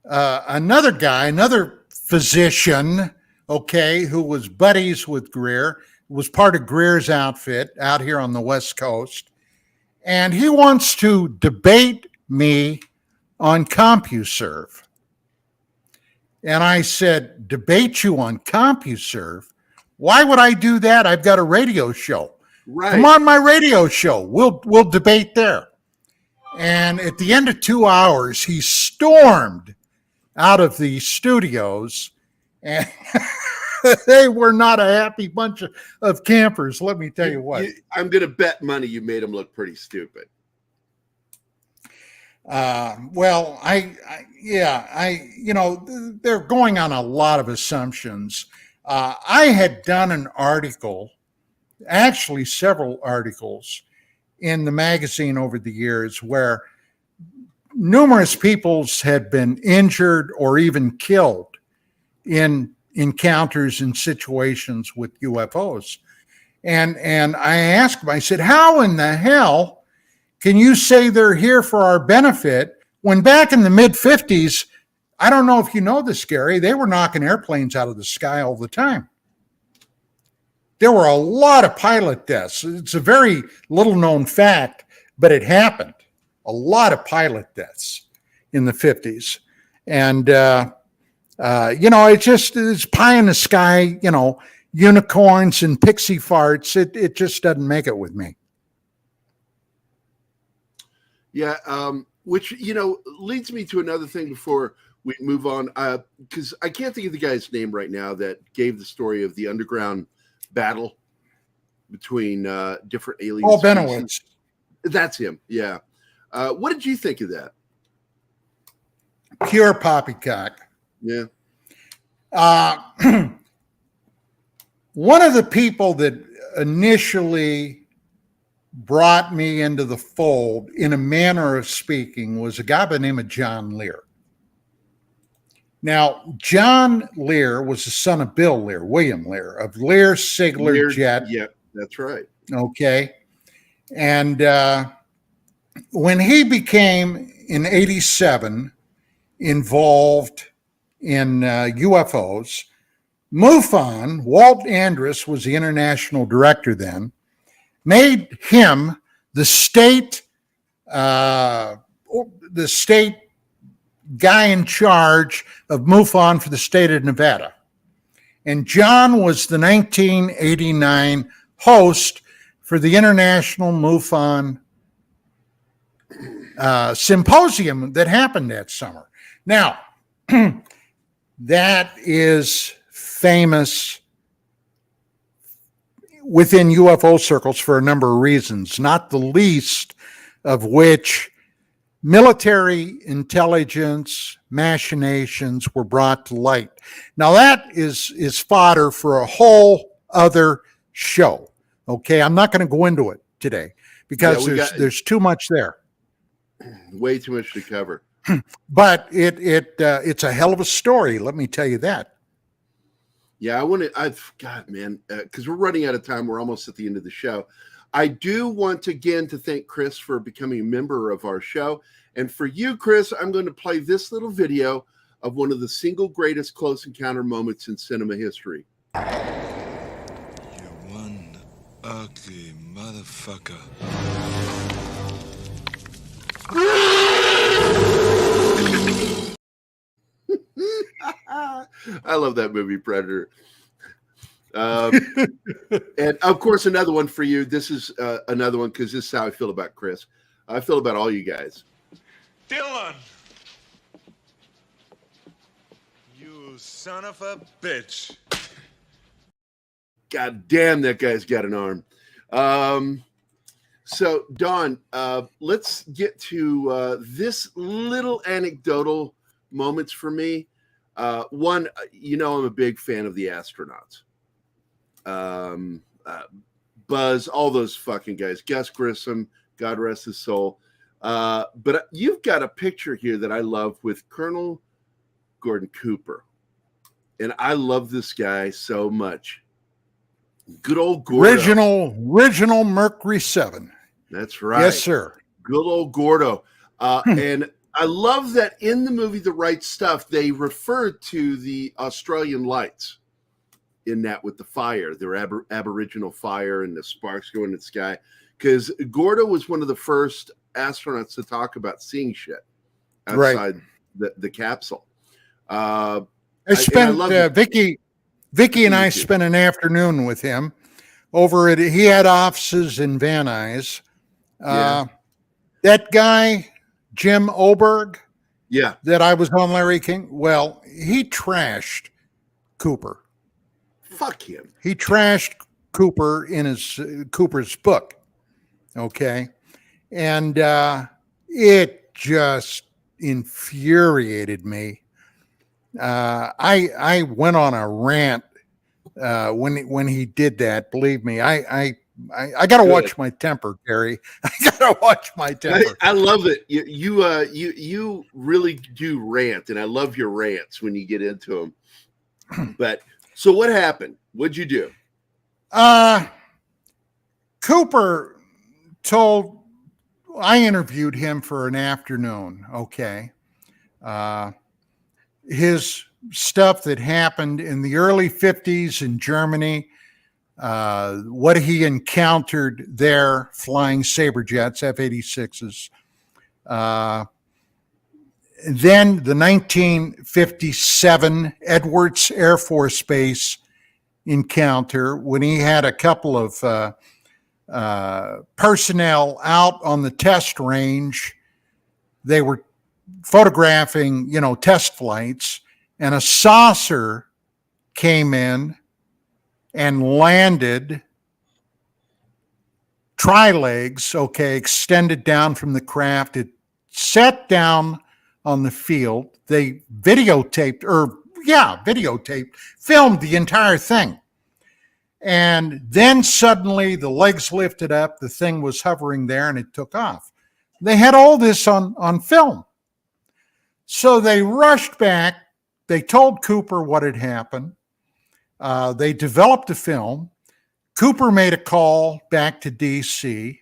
another guy, another physician, okay, who was buddies with Greer, was part of Greer's outfit out here on the West Coast. And he wants to debate me on CompuServe. And I said, debate you on CompuServe? Why would I do that? I've got a radio show. Right. Come on my radio show. We'll debate there. And at the end of 2 hours, he stormed out of the studios, and they were not a happy bunch of campers, let me tell you what. I'm going to bet money you made them look pretty stupid. Well, they're going on a lot of assumptions. I had done an article, actually several articles in the magazine over the years where numerous peoples had been injured or even killed in encounters and situations with UFOs. And I asked him, I said, how in the hell can you say they're here for our benefit when back in the mid-50s, I don't know if you know this, Gerry, they were knocking airplanes out of the sky all the time. There were a lot of pilot deaths. It's a very little known fact, but it happened. A lot of pilot deaths in the 50s. And, it's pie in the sky, unicorns and pixie farts. It just doesn't make it with me. Yeah, which, leads me to another thing before we move on, because I can't think of the guy's name right now that gave the story of the underground battle between different alien Paul species. Benowitz. That's him, yeah. What did you think of that? Pure poppycock. Yeah. One of the people that initially brought me into the fold, in a manner of speaking, was a guy by the name of John Lear. Now, John Lear was the son of Bill Lear, William Lear, of Lear Sigler Jet. Yeah, that's right. Okay. And when he became, in 87, involved in UFOs, MUFON, Walt Andrus was the international director then, made him the state guy in charge of MUFON for the state of Nevada. And John was the 1989 host for the International MUFON symposium that happened that summer. Now, that is famous within UFO circles for a number of reasons, not the least of which military intelligence machinations were brought to light. Now that is fodder for a whole other show. Okay, I'm not going to go into it today because there's too much there. Way too much to cover. But it's a hell of a story. Let me tell you that. Yeah, God, man, because we're running out of time. We're almost at the end of the show. I do want again to thank Chris for becoming a member of our show. And for you, Chris, I'm going to play this little video of one of the single greatest close encounter moments in cinema history. You one ugly motherfucker. I love that movie, Predator. And of course, another one for you. This is another one because this is how I feel about Chris. I feel about all you guys. Dylan! You son of a bitch. God damn, that guy's got an arm. So, Don, let's get to this little anecdotal moments for me. One, I'm a big fan of the astronauts. Buzz, all those fucking guys. Gus Grissom, God rest his soul. But you've got a picture here that I love with Colonel Gordon Cooper. And I love this guy so much. Good old Gordo. Original Mercury 7. That's right. Yes, sir. Good old Gordo. And I love that in the movie The Right Stuff, they referred to the Australian lights in that with the fire, their aboriginal fire and the sparks going in the sky. Because Gordo was one of the first astronauts to talk about seeing shit outside the capsule. I spent Vicky and I spent an afternoon with him over he had offices in Van Nuys. That guy, Jim Oberg, that I was on Larry King, well, he trashed Cooper. Fuck him. He trashed Cooper in his Cooper's book. Okay. And it just infuriated me. I went on a rant when he did that. Believe me, I got to watch my temper, Gerry. I got to watch my temper. I love it. You really do rant, and I love your rants when you get into them. But so what happened? What'd you do? Cooper I interviewed him for an afternoon. Okay. His stuff that happened in the early 50s in Germany, what he encountered there flying Sabre jets, F-86s. Then the 1957 Edwards Air Force Base encounter when he had a couple of personnel out on the test range. They were photographing, test flights, and a saucer came in and landed tri-legs, extended down from the craft. It sat down on the field. They videotaped, filmed the entire thing. And then suddenly the legs lifted up, the thing was hovering there, and it took off. They had all this on film. So they rushed back. They told Cooper what had happened. They developed a film. Cooper made a call back to D.C.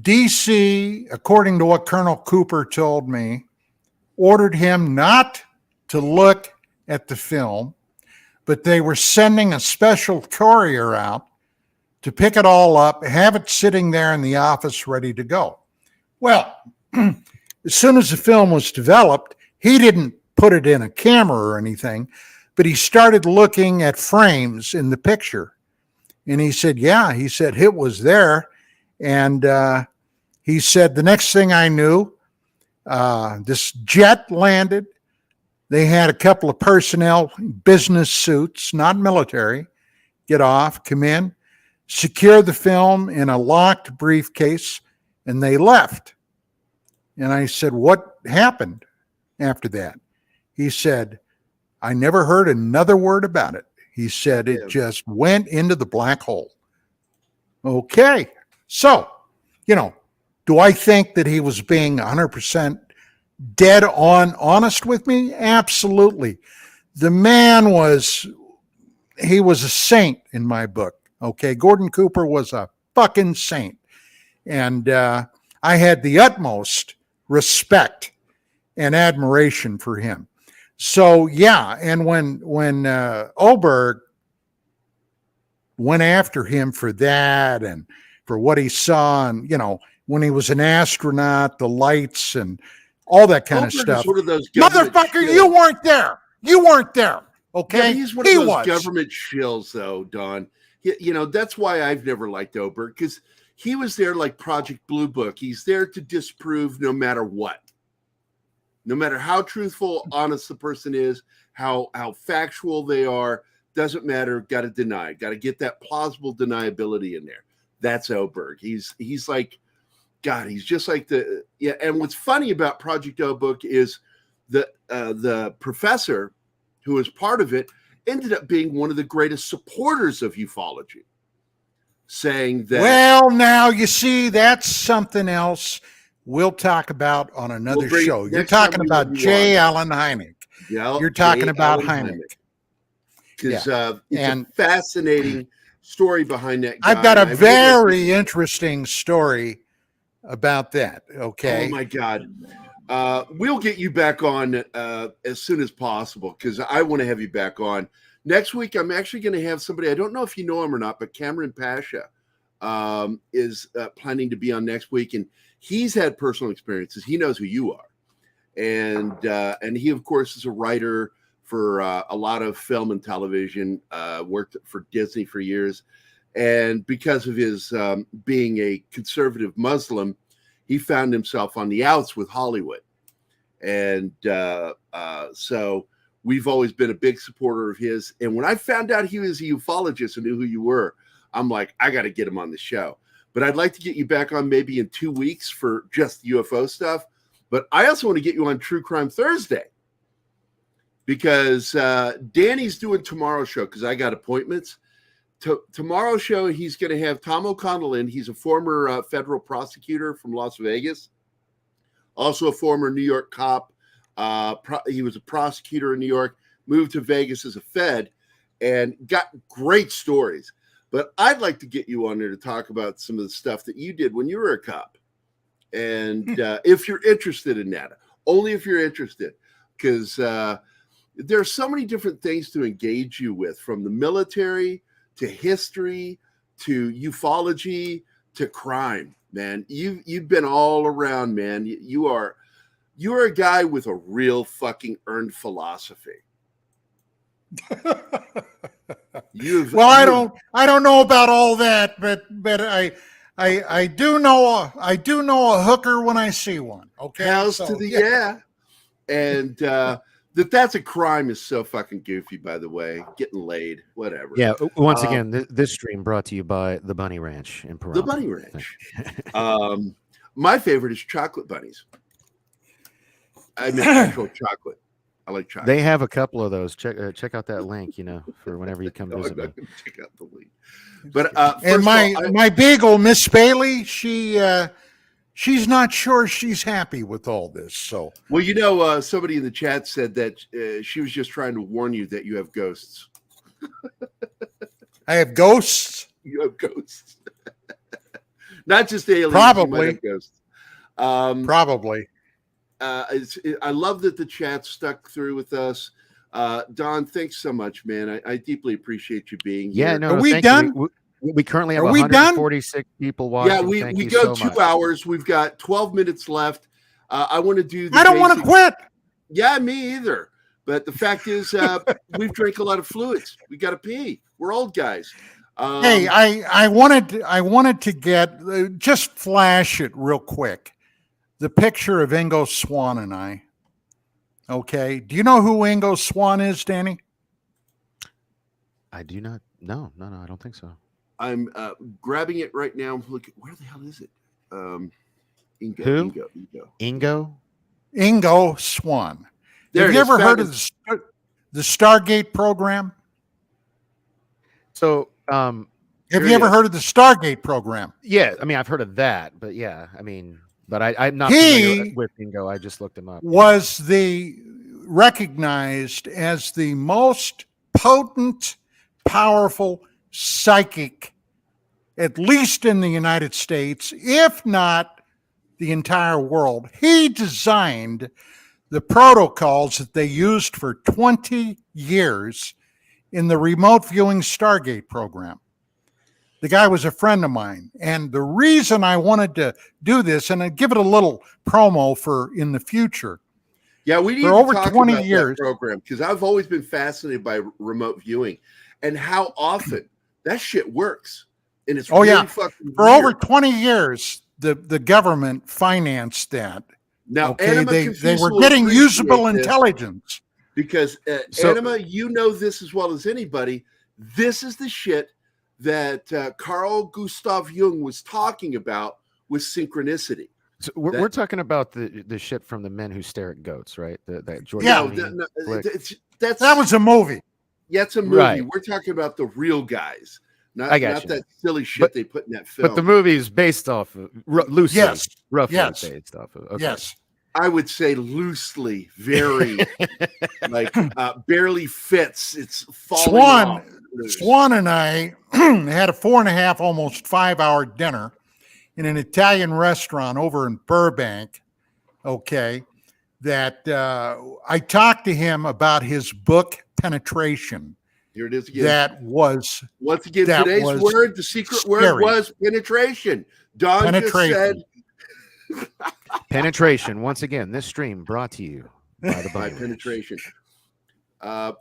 D.C., according to what Colonel Cooper told me, ordered him not to look at the film, but they were sending a special courier out to pick it all up, have it sitting there in the office ready to go. Well, as soon as the film was developed, he didn't put it in a camera or anything, but he started looking at frames in the picture. And he said, it was there. And he said, the next thing I knew, this jet landed. They had a couple of personnel, business suits, not military, get off, come in, secure the film in a locked briefcase, and they left. And I said, what happened after that? He said, I never heard another word about it. He said it just went into the black hole. Okay. So, do I think that he was being 100% dead on honest with me? Absolutely. The man was a saint in my book. Okay. Gordon Cooper was a fucking saint. And I had the utmost respect and admiration for him. So, and when Oberg went after him for that and for what he saw, and, when he was an astronaut, the lights and all that kind of stuff. One of those Motherfucker, you weren't there. You weren't there. Okay. Yeah, he's one of those government shills, though, Don. That's why I've never liked Oberg, because he was there like Project Blue Book. He's there to disprove no matter what. No matter how truthful, honest the person is, how factual they are, Doesn't matter. Got to deny. Got to get that plausible deniability in there. That's Oberg. He's like, God, he's just like yeah. And what's funny about Project O Book is the professor who was part of it ended up being one of the greatest supporters of ufology, saying that. Well, now you see, that's something else we'll talk about on another show. You're talking about J. Allen Hynek. Yeah, you're talking about Hynek. Because it's a fascinating story behind that guy. I've got a very interesting story about that. Okay. Oh my God. We'll get you back on as soon as possible because I want to have you back on. Next week, I'm actually going to have somebody, I don't know if you know him or not, but Cameron Pasha is planning to be on next week. And he's had personal experiences. He knows who you are. And he, of course, is a writer for a lot of film and television, worked for Disney for years. And because of his being a conservative Muslim, he found himself on the outs with Hollywood. And so we've always been a big supporter of his. And when I found out he was a ufologist and knew who you were, I'm like, I got to get him on the show. But I'd like to get you back on maybe in 2 weeks for just UFO stuff. But I also want to get you on True Crime Thursday because Danny's doing tomorrow's show because I got appointments. Tomorrow's show, he's going to have Tom O'Connell in. He's a former federal prosecutor from Las Vegas, also a former New York cop. He was a prosecutor in New York, moved to Vegas as a Fed, and got great stories. But I'd like to get you on there to talk about some of the stuff that you did when you were a cop. And if you're interested in that, only if you're interested, because there are so many different things to engage you with, from the military to history to ufology to crime. Man, you've been all around, man. You are a guy with a real fucking earned philosophy. I don't know about all that, but I do know a hooker when I see one. Okay, and that's a crime is so fucking goofy. By the way, getting laid, whatever. Yeah. Once again, this stream brought to you by the Bunny Ranch in Pahrump. The Bunny Ranch. My favorite is chocolate bunnies. I mean, actual chocolate. I like chocolate. They have a couple of those. Check out that link, for whenever you come visit me. Check out the link. But and my beagle, Miss Bailey, she's not sure she's happy with all this. So well, somebody in the chat said that she was just trying to warn you that you have ghosts. I have ghosts. You have ghosts. Not just aliens. Probably. Ghosts. Probably. I love that the chat stuck through with us. Don, thanks so much, man. I deeply appreciate you being here. Yeah, no, are we done? We currently have 146 people watching. Yeah, we go so 2 hours. We've got 12 minutes left. I want to do. I don't want to quit. Yeah, me either. But the fact is, we've drank a lot of fluids. We got to pee. We're old guys. Hey, I wanted to get just flash it real quick. The picture of Ingo Swann and I. Okay. Do you know who Ingo Swann is, Danny? I do not. No, I don't think so. I'm grabbing it right now. Look, where the hell is it? Ingo. Who? Ingo. Ingo Swann. Have you ever heard of the Stargate program? So, have you ever heard of the Stargate program? Yeah, I mean, I've heard of that, but yeah, I mean, but I'm not familiar with Ingo. I just looked him up. Was recognized as the most potent, powerful psychic, at least in the United States, if not the entire world. He designed the protocols that they used for 20 years in the remote viewing Stargate program. The guy was a friend of mine. And the reason I wanted to do this, and I give it a little promo for in the future. Yeah, we need for to over talk 20 about years that program, because I've always been fascinated by remote viewing and how often that shit works. And it's really fucking for weird. over 20 years, the government financed that. Now, okay, they were getting usable intelligence. Because Anima, you know this as well as anybody. This is the shit that Carl Gustav Jung was talking about with synchronicity. So we're talking about the shit from the Men Who Stare at Goats, right? That George that was a movie. Yeah, it's a movie. Right. We're talking about the real guys, not that silly shit but, they put in that film. But the movie is based off of loosely, roughly based off of. Okay. Yes, I would say loosely, very like barely fits. It's falling off. Swan and I had a 4.5, almost 5-hour dinner in an Italian restaurant over in Burbank. Okay, that I talked to him about his book Penetration. Here it is again. That was once again today's word. The secret word was penetration. Don just said penetration. Once again, this stream brought to you by the penetration.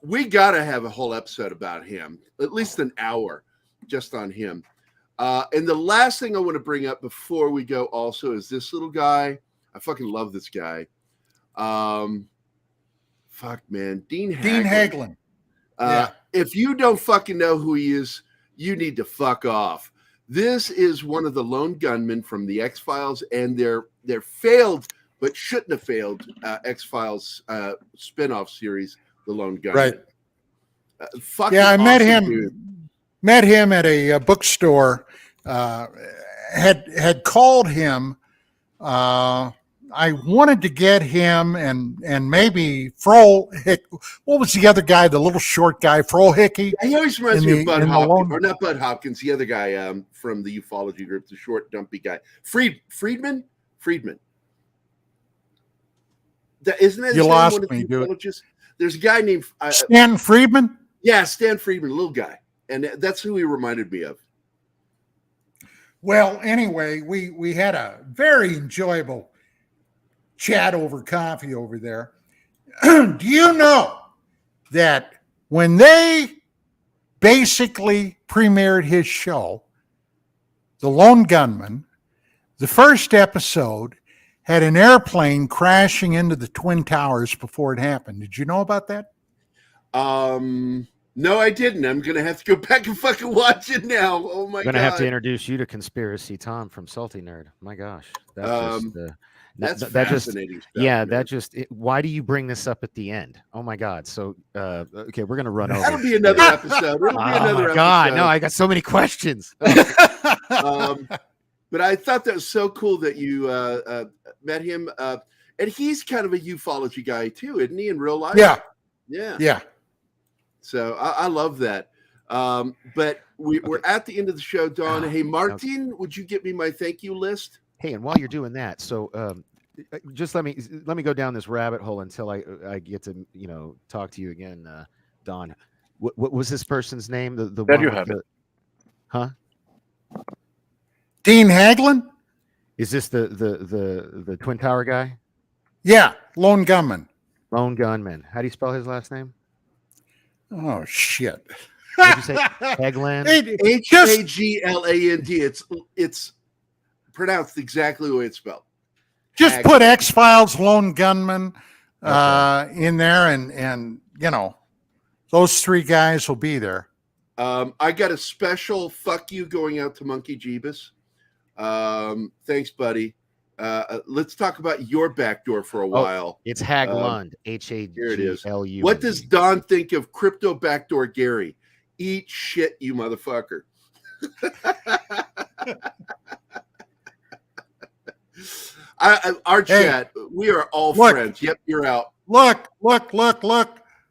We gotta have a whole episode about him, at least an hour, just on him. And the last thing I want to bring up before we go also is this little guy. I fucking love this guy. Fuck, man. Dean Haglund. If you don't fucking know who he is, you need to fuck off. This is one of the lone gunmen from the X-Files and their failed, but shouldn't have failed, X-Files spinoff series, The Lone Gunman. Right. I met him. Met him at a bookstore. Had called him. I wanted to get him and maybe Frohick. What was the other guy? The little short guy, Frohickey. He always reminds me of Bud Hopkins, or not Bud Hopkins. The other guy from the ufology group, the short, dumpy guy, Friedman. Isn't that you lost one me, dude? There's a guy named Stan Friedman. Yeah, Stan Friedman, little guy, and that's who he reminded me of. Well, anyway, we had a very enjoyable chat over coffee over there. Do you know that when they basically premiered his show, The Lone Gunman, the first episode had an airplane crashing into the Twin Towers before it happened? Did you know about that? No, I didn't. I'm going to have to go back and fucking watch it now. Oh, my God. I'm going to have to introduce you to Conspiracy Tom from Salty Nerd. My gosh. That's fascinating stuff. Why do you bring this up at the end? Oh, my God. So, okay, we're going to run over. That'll be another episode. God, no, I got so many questions. But I thought that was so cool that you met him. And he's kind of a ufology guy, too, isn't he, in real life? Yeah. So I love that. But we're at the end of the show, Don. Hey, Martin, would you get me my thank you list? Hey, and while you're doing that, so just let me go down this rabbit hole until I get to talk to you again, Don. What was this person's name? The there one you with have it. Huh? Dean Haglund? Is this the Twin Tower guy? Yeah, Lone Gunman. Lone Gunman. How do you spell his last name? Oh shit! What did you say? Hagland? Hagland. It's pronounced exactly the way it's spelled. Just put X-Files Lone Gunman in there, and those three guys will be there. I got a special fuck you going out to Monkey Jeebus. Thanks, buddy. Let's talk about your backdoor for a while. It's Haglund. Haglu. What does Don think of crypto backdoor Gerry? Eat shit, you motherfucker. Our chat, we are all friends. Yep, you're out. Look.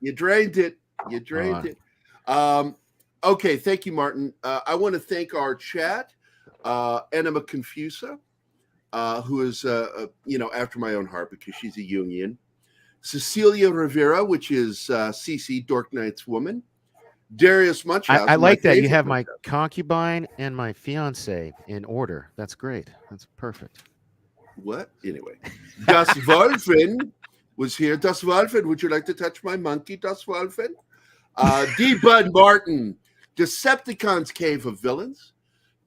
You drained it. Okay, thank you, Martin. I want to thank our chat, Enema Confusa, who is, after my own heart because she's a Jungian. Cecilia Rivera, which is CC, Dork Knight's woman. Darius Munchausen. I like that. You have my concubine and my fiance in order. That's great. That's perfect. What? Anyway. Das Wolfen was here. Das Wolfen, would you like to touch my monkey, Das Wolfen? D. Bud Martin, Decepticons Cave of Villains.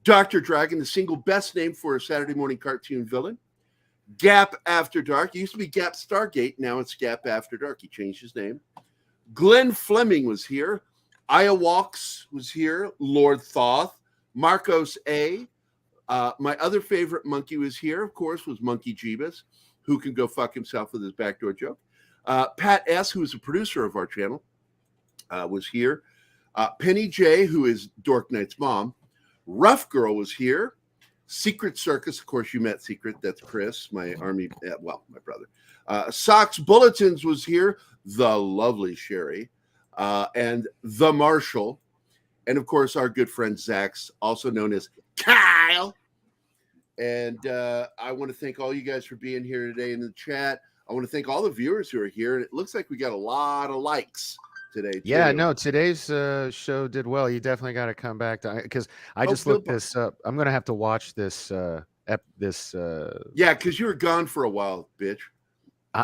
Dr. Dragon, the single best name for a Saturday morning cartoon villain. Gap After Dark. It used to be Gap Stargate. Now it's Gap After Dark. He changed his name. Glenn Fleming was here. Aya Walks was here. Lord Thoth. Marcos A. My other favorite monkey was here, of course, was Monkey Jeebus, who can go fuck himself with his backdoor joke. Pat S., who is a producer of our channel, was here. Penny J., who is Dork Knight's mom. Rough Girl was here. Secret Circus, of course, you met Secret. That's Chris, my army, my brother. Socks Bulletins was here. The lovely Sherry. And the Marshall. And, of course, our good friend Zax, also known as Kyle. And I want to thank all you guys for being here today in the chat. I want to thank all the viewers who are here. And it looks like we got a lot of likes today. Yeah, no, today's show did well. You definitely got to come back to, because I just looked this up. I'm going to have to watch this. Yeah, because you were gone for a while, bitch.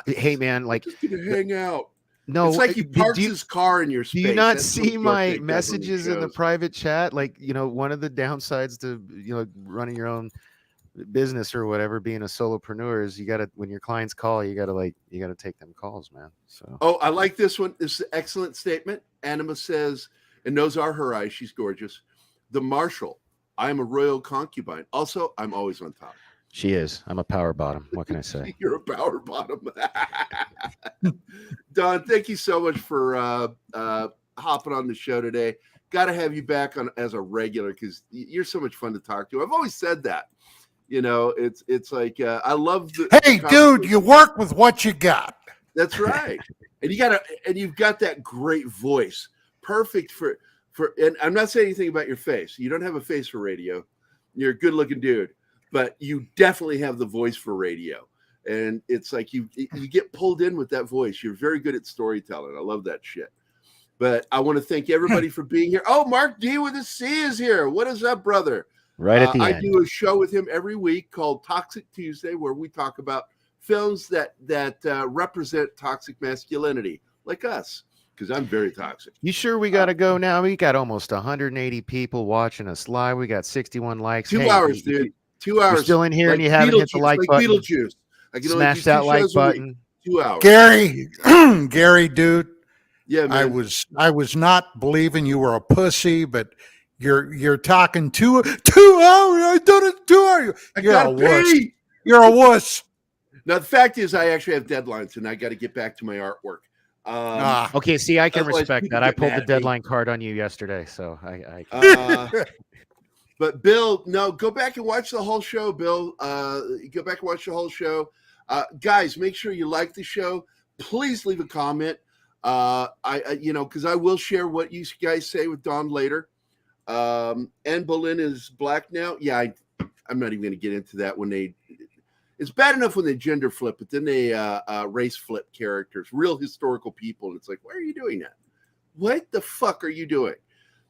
Hey, man, like, just gonna hang out. No, it's like he parks his car in your space. Do you not see my messages in the private chat? Like, one of the downsides to, running your own business or whatever, being a solopreneur, is you got to, when your clients call, you got to take them calls, man. So. Oh, I like this one. This is an excellent statement. Anima says, and those are her eyes. She's gorgeous. The Marshal. I am a royal concubine. Also, I'm always on top. She is. I'm a power bottom. What can I say? You're a power bottom. Don, thank you so much for hopping on the show today. Got to have you back on as a regular because you're so much fun to talk to. I've always said that. It's like I love the. Hey, dude, you work with what you got. That's right, and you've got that great voice, perfect for. And I'm not saying anything about your face. You don't have a face for radio. You're a good-looking dude. But you definitely have the voice for radio. And it's like you get pulled in with that voice. You're very good at storytelling. I love that shit. But I want to thank everybody for being here. Oh, Mark D with a C is here. What is up, brother? Right at the end. I do a show with him every week called Toxic Tuesday, where we talk about films that represent toxic masculinity, like us, because I'm very toxic. You sure we got to go now? We got almost 180 people watching us live. We got 61 likes. 2 hours, dude. 2 hours. You're still in here and you haven't hit the like button. Beetlejuice. Smash that like button. 2 hours. Gary, dude. Yeah, man. I was not believing you were a pussy, but you're talking 2 hours. I done it 2 hours. You're a wuss. You're a wuss. Now the fact is, I actually have deadlines, and I got to get back to my artwork. Okay, see, I can respect that. I pulled the deadline card on you yesterday, so I But Bill, no, go back and watch the whole show, Bill. Go back and watch the whole show. Guys, make sure you like the show. Please leave a comment. Because I will share what you guys say with Don later. Anne Boleyn is black now. Yeah, I'm not even going to get into that. It's bad enough when they gender flip, but then they race flip characters, real historical people. And it's like, why are you doing that? What the fuck are you doing?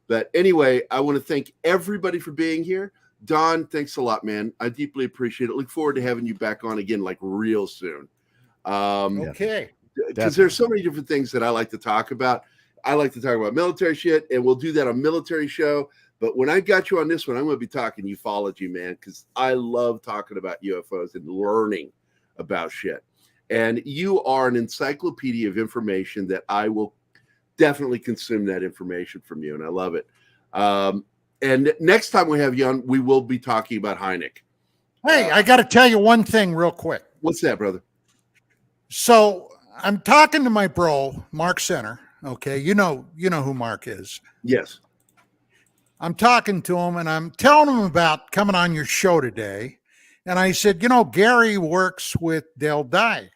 But anyway, I want to thank everybody for being here. Don, thanks a lot, man. I deeply appreciate it. Look forward to having you back on again, like real soon. Okay. Because there's so many different things that I like to talk about. I like to talk about military shit, and we'll do that on Military Show. But when I got you on this one, I'm going to be talking ufology, man, because I love talking about UFOs and learning about shit. And you are an encyclopedia of information that I will definitely consume that information from you, and I love it. And next time we have you on, we will be talking about Hynek. Hey, I got to tell you one thing real quick. What's that, brother? So I'm talking to my bro, Mark Center. Okay, you know who Mark is. Yes. I'm talking to him, and I'm telling him about coming on your show today. And I said, Gary works with Del Dye.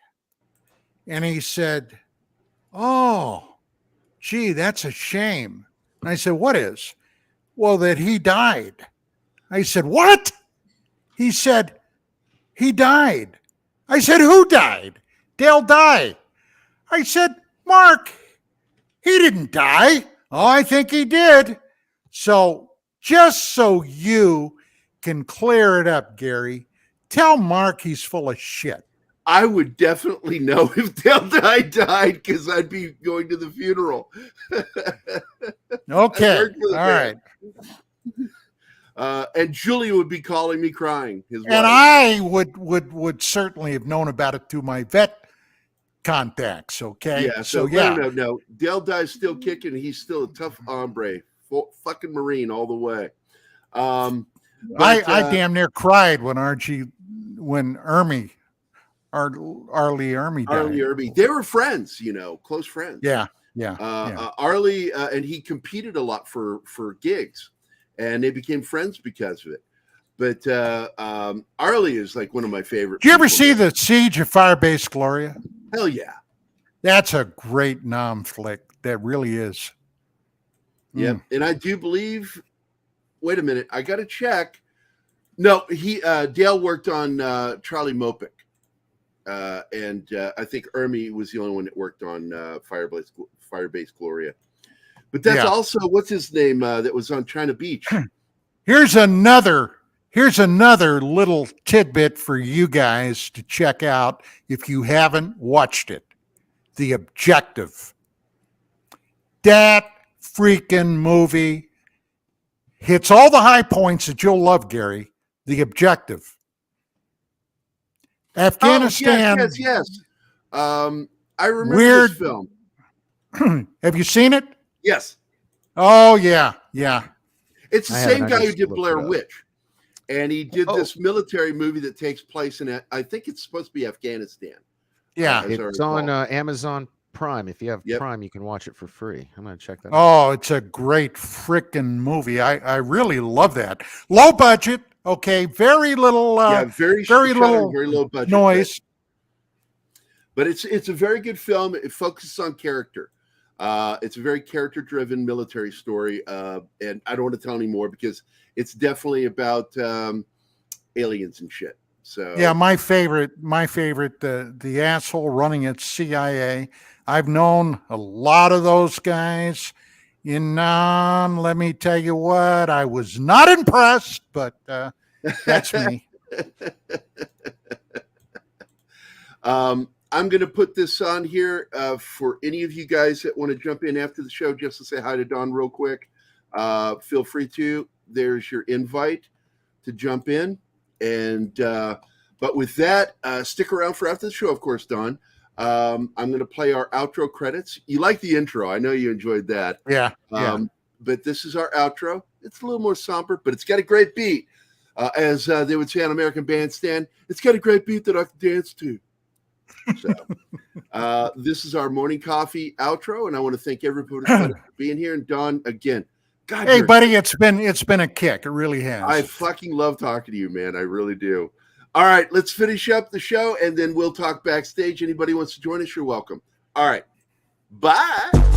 And he said, oh, gee, that's a shame. And I said, what is? Well, that he died. I said, what? He said, he died. I said, who died? Del Dye. I said, Mark, he didn't die. Oh, I think he did. So just so you can clear it up, Gary, tell Mark he's full of shit. I would definitely know if Del Dye died because I'd be going to the funeral. Okay. All right. And Julia would be calling me crying. His wife. And I would certainly have known about it through my vet contacts. Okay. Yeah. So no. Dale Dye's still kicking. He's still a tough hombre, fucking Marine all the way. I damn near cried when Arlie Ermy died. Arlie Ermy. They were friends, close friends. Yeah. Arlie and he competed a lot for gigs, and they became friends because of it. But Arlie is like one of my favorite. Did you ever see the Siege of Firebase Gloria? Hell yeah. That's a great nom flick. That really is. Yeah. And I do believe, wait a minute, I got to check. No, Dale worked on Charlie Mopic. And I think Ermy was the only one that worked on Firebase Gloria. But that's also, what's his name, that was on China Beach. Here's another little tidbit for you guys to check out if you haven't watched it. The Objective. That freaking movie hits all the high points that you'll love, Gary. The Objective. Afghanistan. Yes. I remember this film. Have you seen it? Yes. Oh, yeah. It's the same guy who did Blair Witch. And he did this military movie that takes place in, I think it's supposed to be Afghanistan. Yeah. It's on Amazon Prime. If you have Prime, you can watch it for free. I'm going to check that out. Oh, it's a great freaking movie. I really love that. Low budget. Okay. Very little, very low budget noise. But it's a very good film. It focuses on character. It's a very character-driven military story, and I don't want to tell any more because it's definitely about aliens and shit. So yeah, my favorite, the asshole running at CIA. I've known a lot of those guys. Let me tell you what, I was not impressed, but that's me. I'm going to put this on here for any of you guys that want to jump in after the show just to say hi to Don real quick. Feel free to. There's your invite to jump in. And but with that, stick around for after the show, of course, Don. I'm going to play our outro credits. You like the intro. I know you enjoyed that. Yeah. But this is our outro. It's a little more somber, but it's got a great beat. As they would say on American Bandstand, it's got a great beat that I can dance to. So this is our morning coffee outro, and I want to thank everybody for being here. And Don, again, God, hey buddy, it's been a kick. It really has. I fucking love talking to you, man. I really do. All right, let's finish up the show, and then we'll talk backstage. Anybody wants to join us, you're welcome. All right, bye.